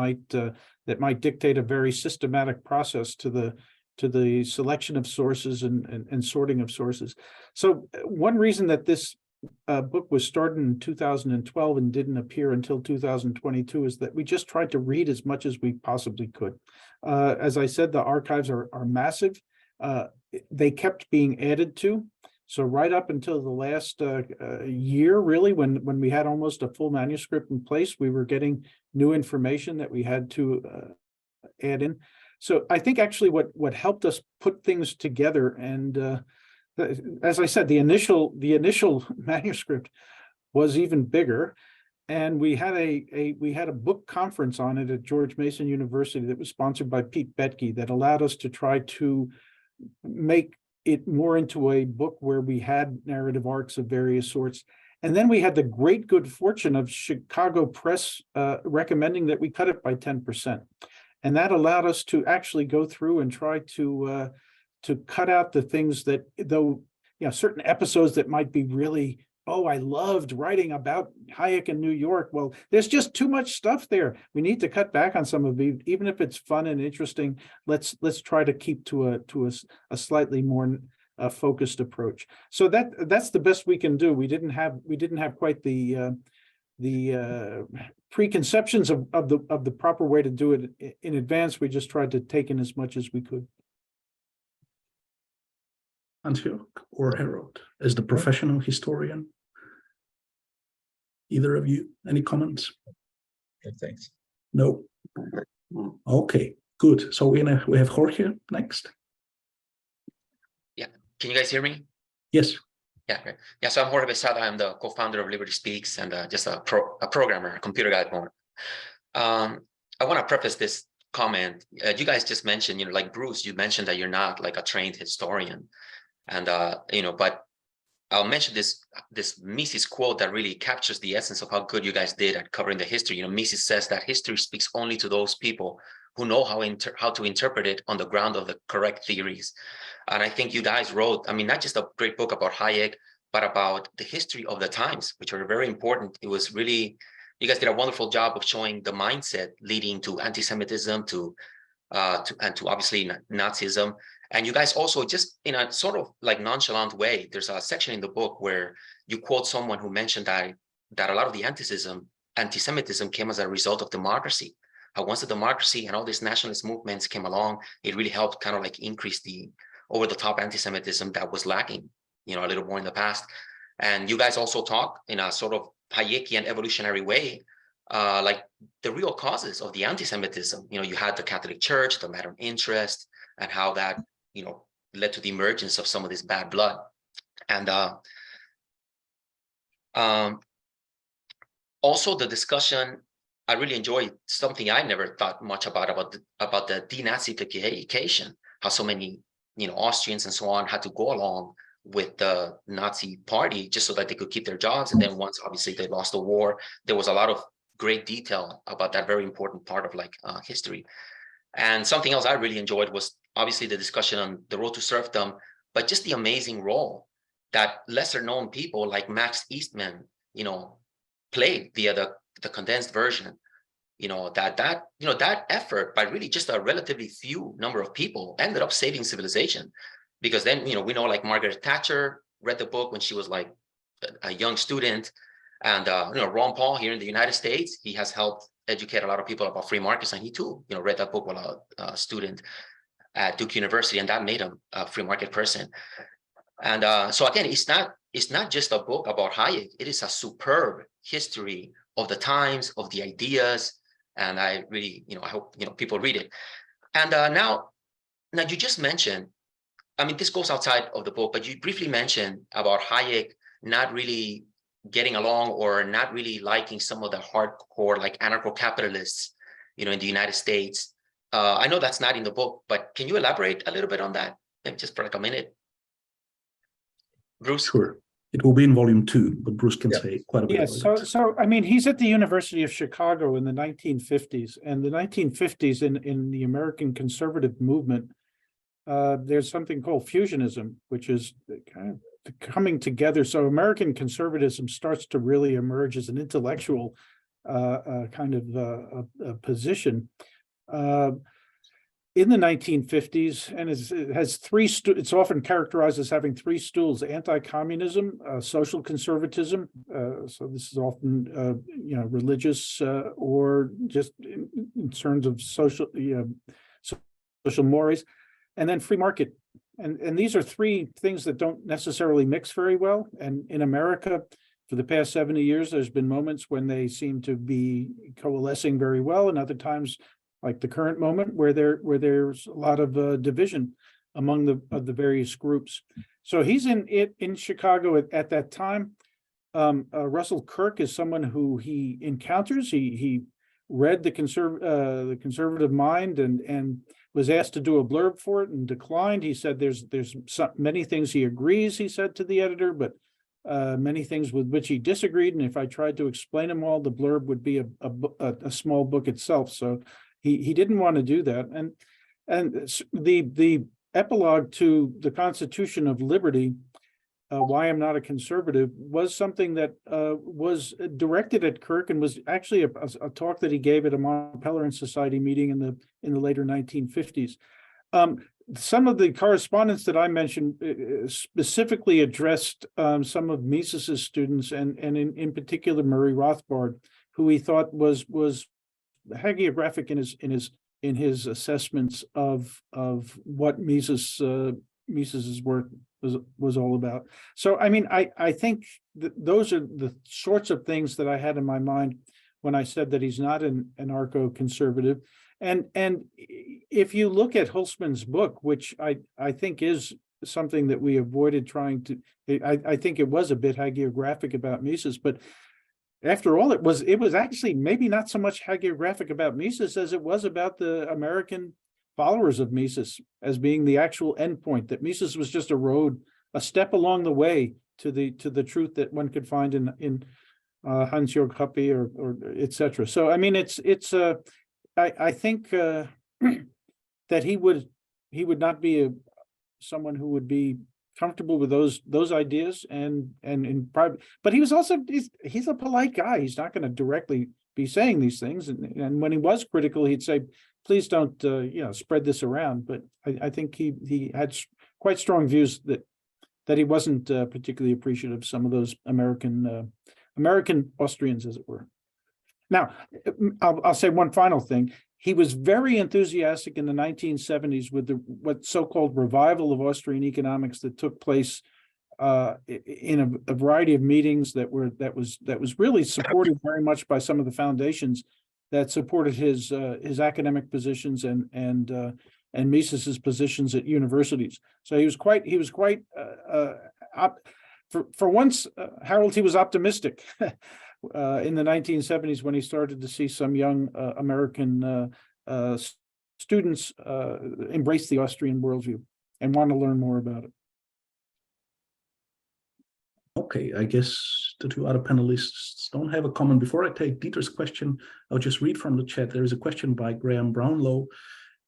might dictate a very systematic process to the selection of sources and sorting of sources. So one reason that this book was started in 2012 and didn't appear until 2022 is that we just tried to read as much as we possibly could. As I said, the archives are massive. They kept being added to. So right up until the last year, really, when we had almost a full manuscript in place, we were getting new information that we had to add in. So I think actually what helped us put things together, and as I said, the initial manuscript was even bigger, and we had a book conference on it at George Mason University that was sponsored by Pete Betke that allowed us to try to make it more into a book where we had narrative arcs of various sorts. And then we had the great good fortune of Chicago Press recommending that we cut it by 10%. And that allowed us to actually go through and try to cut out the things that, though, certain episodes that might be really, oh, I loved writing about Hayek in New York. Well, there's just too much stuff there. We need to cut back on some of it, even if it's fun and interesting. Let's try to keep to a slightly more focused approach. So that's the best we can do. We didn't have quite the preconceptions of the proper way to do it in advance. We just tried to take in as much as we could. Hansjörg or Harold, as the professional historian? Either of you, any comments? Thanks. No. Okay, good. So we have Jorge next. Yeah, can you guys hear me? Yes. Yeah, great. Yeah, so I'm Jorge Besada. I'm the co-founder of Liberty Speaks and just a programmer, a computer guy more. I want to preface this comment. You guys just mentioned, like Bruce, you mentioned that you're not like a trained historian. And, but I'll mention this Mises quote that really captures the essence of how good you guys did at covering the history. Mises says that history speaks only to those people who know how to interpret it on the ground of the correct theories. And I think you guys wrote, not just a great book about Hayek, but about the history of the times, which are very important. It was really, you guys did a wonderful job of showing the mindset leading to anti-Semitism, to obviously Nazism. And you guys also, just in a sort of like nonchalant way, there's a section in the book where you quote someone who mentioned that a lot of the anti-Semitism came as a result of democracy. How once the democracy and all these nationalist movements came along, it really helped kind of like increase the over-the-top anti-Semitism that was lacking, a little more in the past. And you guys also talk in a sort of Hayekian evolutionary way, like the real causes of the anti-Semitism. You had the Catholic Church, the Madam Interest, and how that led to the emergence of some of this bad blood. And also the discussion, I really enjoyed something I never thought much about the denazification, how so many Austrians and so on had to go along with the Nazi party just so that they could keep their jobs. And then once obviously they lost the war, there was a lot of great detail about that very important part of like history. And something else I really enjoyed was obviously the discussion on the road to serfdom, but just the amazing role that lesser known people like Max Eastman, played via the condensed version. That effort by really just a relatively few number of people ended up saving civilization. Because then, we know like Margaret Thatcher read the book when she was like a young student. And, Ron Paul here in the United States, he has helped educate a lot of people about free markets. And he too, read that book while a student at Duke University, and that made him a free market person. And so again, it's not just a book about Hayek. It is a superb history of the times, of the ideas. And I really, I hope, people read it. And now you just mentioned, this goes outside of the book, but you briefly mentioned about Hayek not really getting along or not really liking some of the hardcore like anarcho-capitalists, in the United States. I know that's not in the book, but can you elaborate a little bit on that? Maybe just for like a minute. Bruce? Sure. It will be in volume 2, but Bruce can say quite a bit. Yes, so he's at the University of Chicago in the 1950s, and the 1950s in the American conservative movement, there's something called fusionism, which is kind of coming together. So American conservatism starts to really emerge as an intellectual kind of position in the 1950s, and it has three. It's often characterized as having three stools: anti-communism, social conservatism. So this is often religious or just in terms of social mores, and then free market. And these are three things that don't necessarily mix very well. And in America, for the past 70 years, there's been moments when they seem to be coalescing very well, and other times, like the current moment, where there's a lot of division among the various groups. So he's in Chicago at that time. Russell Kirk is someone who he encounters. He read the Conservative Mind and was asked to do a blurb for it and declined. He said there's many things he agrees, he said to the editor, but many things with which he disagreed. And if I tried to explain them all, the blurb would be a small book itself. So he didn't want to do that. And the epilogue to the Constitution of Liberty, Why I'm Not a Conservative, was something that was directed at Kirk and was actually a talk that he gave at a Mont Pelerin Society meeting in the later 1950s. Some of the correspondence that I mentioned specifically addressed some of Mises's students, and in particular Murray Rothbard, who he thought was hagiographic in his assessments of what Mises's work was all about. So I think that those are the sorts of things that I had in my mind when I said that he's not an anarcho-conservative. And if you look at Hulsman's book, which I think is something that we avoided trying to, I think it was a bit hagiographic about Mises, but after all, it was actually maybe not so much hagiographic about Mises as it was about the American followers of Mises as being the actual endpoint, that Mises was just a road, a step along the way to the truth that one could find in Hansjörg or etc. So I think that he would not be someone who would be comfortable with those ideas and in private, but he's a polite guy. He's not going to directly be saying these things, and when he was critical, he'd say, please don't spread this around. But I think he had quite strong views that he wasn't particularly appreciative of some of those American Austrians, as it were. Now, I'll say one final thing. He was very enthusiastic in the 1970s with what so-called revival of Austrian economics that took place in a variety of meetings that was really supported very much by some of the foundations that supported his academic positions and Mises's positions at universities. So he was quite for once, Harold, he was optimistic. In the 1970s, when he started to see some young American students embrace the Austrian worldview. and want to learn more about it. Okay, I guess the two other panelists don't have a comment. Before I take Dieter's question, I'll just read from the chat. There is a question by Graham Brownlow,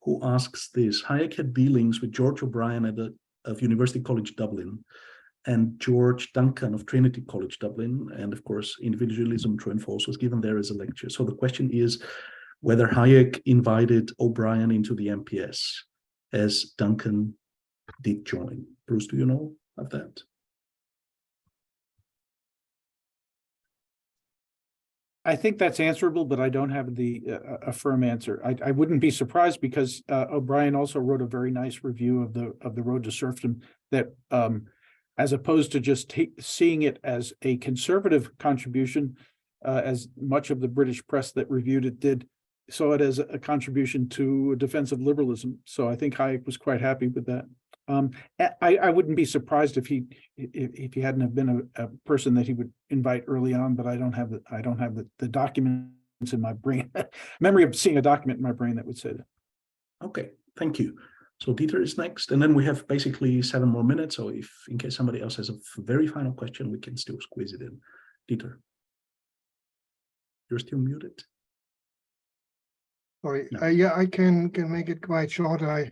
who asks this: Hayek had dealings with George O'Brien of University College Dublin and George Duncan of Trinity College Dublin, and of course, Individualism, True and False was given there as a lecture. So the question is whether Hayek invited O'Brien into the MPS, as Duncan did join. Bruce, do you know of that? I think that's answerable, but I don't have a firm answer. I wouldn't be surprised, because O'Brien also wrote a very nice review of the Road to Serfdom that, as opposed to just seeing it as a conservative contribution, as much of the British press that reviewed it did, saw it as a contribution to a defense of liberalism. So I think Hayek was quite happy with that. I wouldn't be surprised if he hadn't have been a person that he would invite early on, but I don't have the documents in my brain, memory of seeing a document in my brain that would say that. Okay, thank you. So Dieter is next, and then we have basically 7 more minutes. So if in case somebody else has a very final question, we can still squeeze it in. Dieter, you're still muted. Sorry, No. yeah, I can make it quite short. I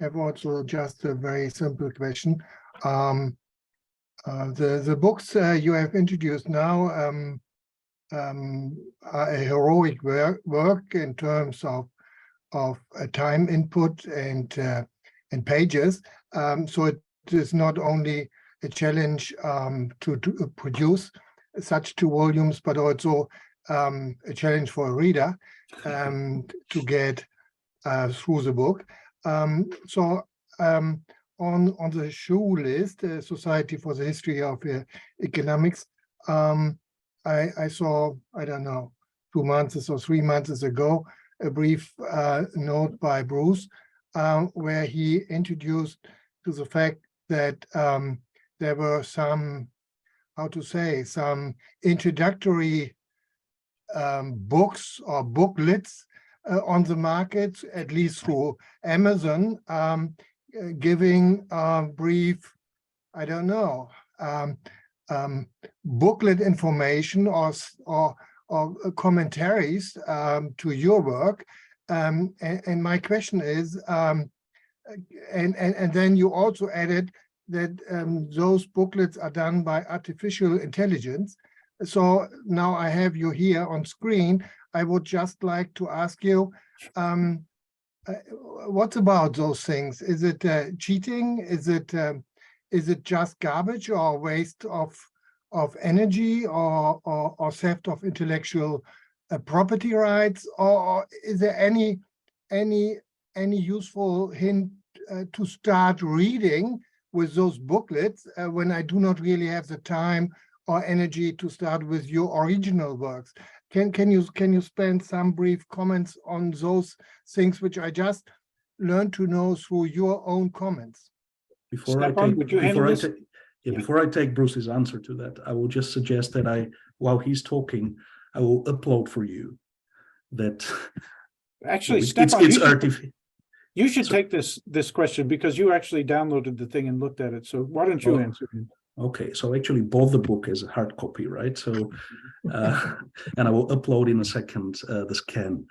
have also just a very simple question. The books you have introduced now are a heroic work in terms of time input and pages. So it is not only a challenge to produce such 2 volumes, but also a challenge for a reader to get through the book. So on the shoe list, Society for the History of Economics, I saw, I don't know, 2 months or 3 months ago, a brief note by Bruce, where he introduced to the fact that there were some, how to say, some introductory books or booklets on the market, at least through Amazon, giving brief, I don't know, booklet information or commentaries to your work. And my question is, and then you also added that those booklets are done by artificial intelligence. So now I have you here on screen. I would just like to ask you, what about those things? Is it cheating? Is it just garbage or waste of energy or theft of intellectual property rights? Or is there any useful hint to start reading with those booklets when I do not really have the time or energy to start with your original works? Can you spend some brief comments on those things which I just learned to know through your own comments? Before I take Bruce's answer to that, I will just suggest that while he's talking, I will upload for you that. Actually, Stefan, you should take this question, because you actually downloaded the thing and looked at it. So why don't you answer it? Okay, so I actually bought the book as a hard copy, right? So, and I will upload in a second the scan.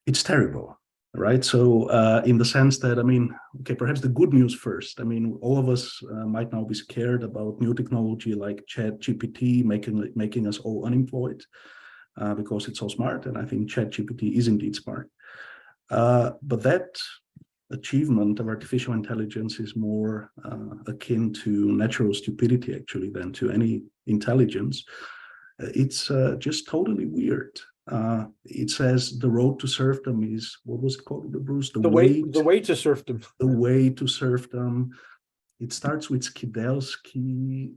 It's terrible, right? So in the sense that, I mean, okay, perhaps the good news first. I mean, all of us might now be scared about new technology like ChatGPT making us all unemployed because it's so smart. And I think ChatGPT is indeed smart. But that achievement of artificial intelligence is more akin to natural stupidity, actually, than to any intelligence. It's just totally weird. It says the road to serfdom is, what was it called, Bruce? The way to serfdom. The way to serfdom. It starts with Skidelsky.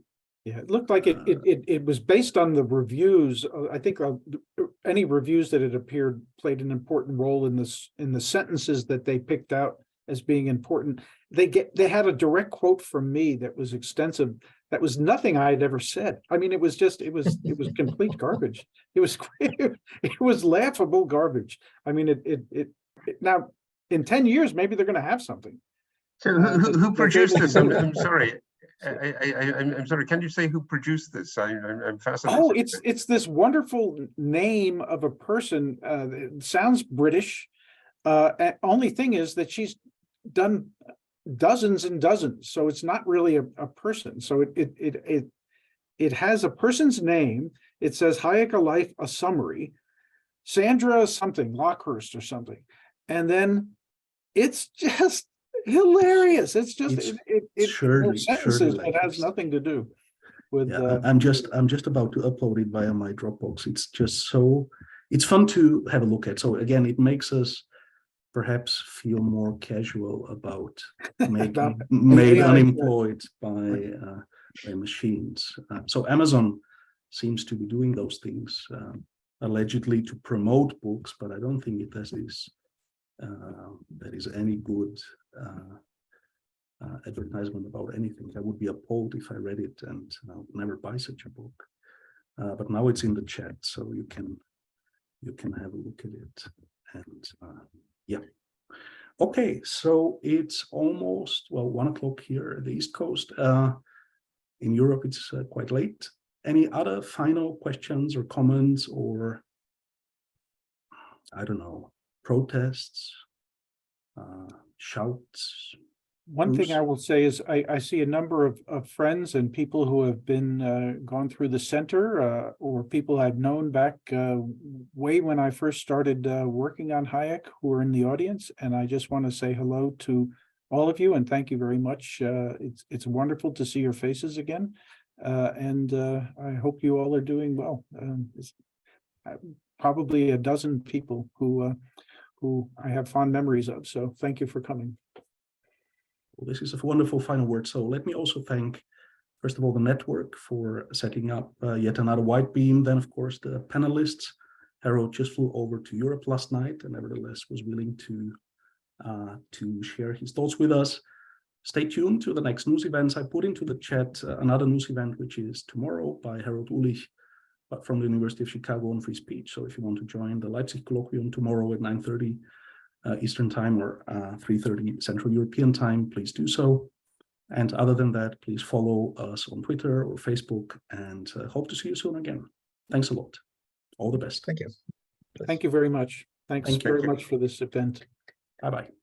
Yeah, it looked like it was based on the reviews. I think any reviews that it appeared played an important role in the sentences that they picked out as being important. They had a direct quote from me that was extensive. That was nothing I had ever said. I mean, it was complete garbage. It was laughable garbage. I mean, now in 10 years, maybe they're going to have something. So who produced this? I'm I'm sorry. I'm sorry. Can you say who produced this? I'm fascinated. Oh, it's this wonderful name of a person. It sounds British. Only thing is that she's done dozens and dozens, so it's not really a person. So it has a person's name. It says Hayek: A Life, a Summary, Sandra something, Lockhurst or something, and then it's just hilarious. It's just surely sentences that has latest. nothing to do with. Yeah, I'm just about to upload it via my Dropbox. It's just so, it's fun to have a look at. So again, it makes us perhaps feel more casual about making made unemployed by machines. So Amazon seems to be doing those things allegedly to promote books, but I don't think it has this. That is any good advertisement about anything. I would be appalled if I read it, and I would never buy such a book. But now it's in the chat, so you can have a look at it. And yeah. Okay, so it's almost, well, 1 o'clock here at the East Coast. In Europe, it's quite late. Any other final questions or comments, or I don't know, protests, shouts? One thing I will say is I see a number of friends and people who have been gone through the center or people I've known back way when I first started working on Hayek who are in the audience. And I just want to say hello to all of you and thank you very much. It's wonderful to see your faces again. And I hope you all are doing well. It's probably a dozen people who I have fond memories of. So thank you for coming. Well, this is a wonderful final word. So let me also thank, first of all, the network for setting up yet another white beam. Then, of course, the panelists. Harold just flew over to Europe last night and nevertheless was willing to share his thoughts with us. Stay tuned to the next news events. I put into the chat another news event, which is tomorrow by Harold Ulich from the University of Chicago on free speech. So if you want to join the Leipzig colloquium tomorrow at 9:30 Eastern time or 3:30 Central European time, please do so. And other than that, please follow us on Twitter or Facebook, and hope to see you soon again. Thanks a lot. All the best. Thank you. Thank you very much. Thanks very much for this event. Bye-bye.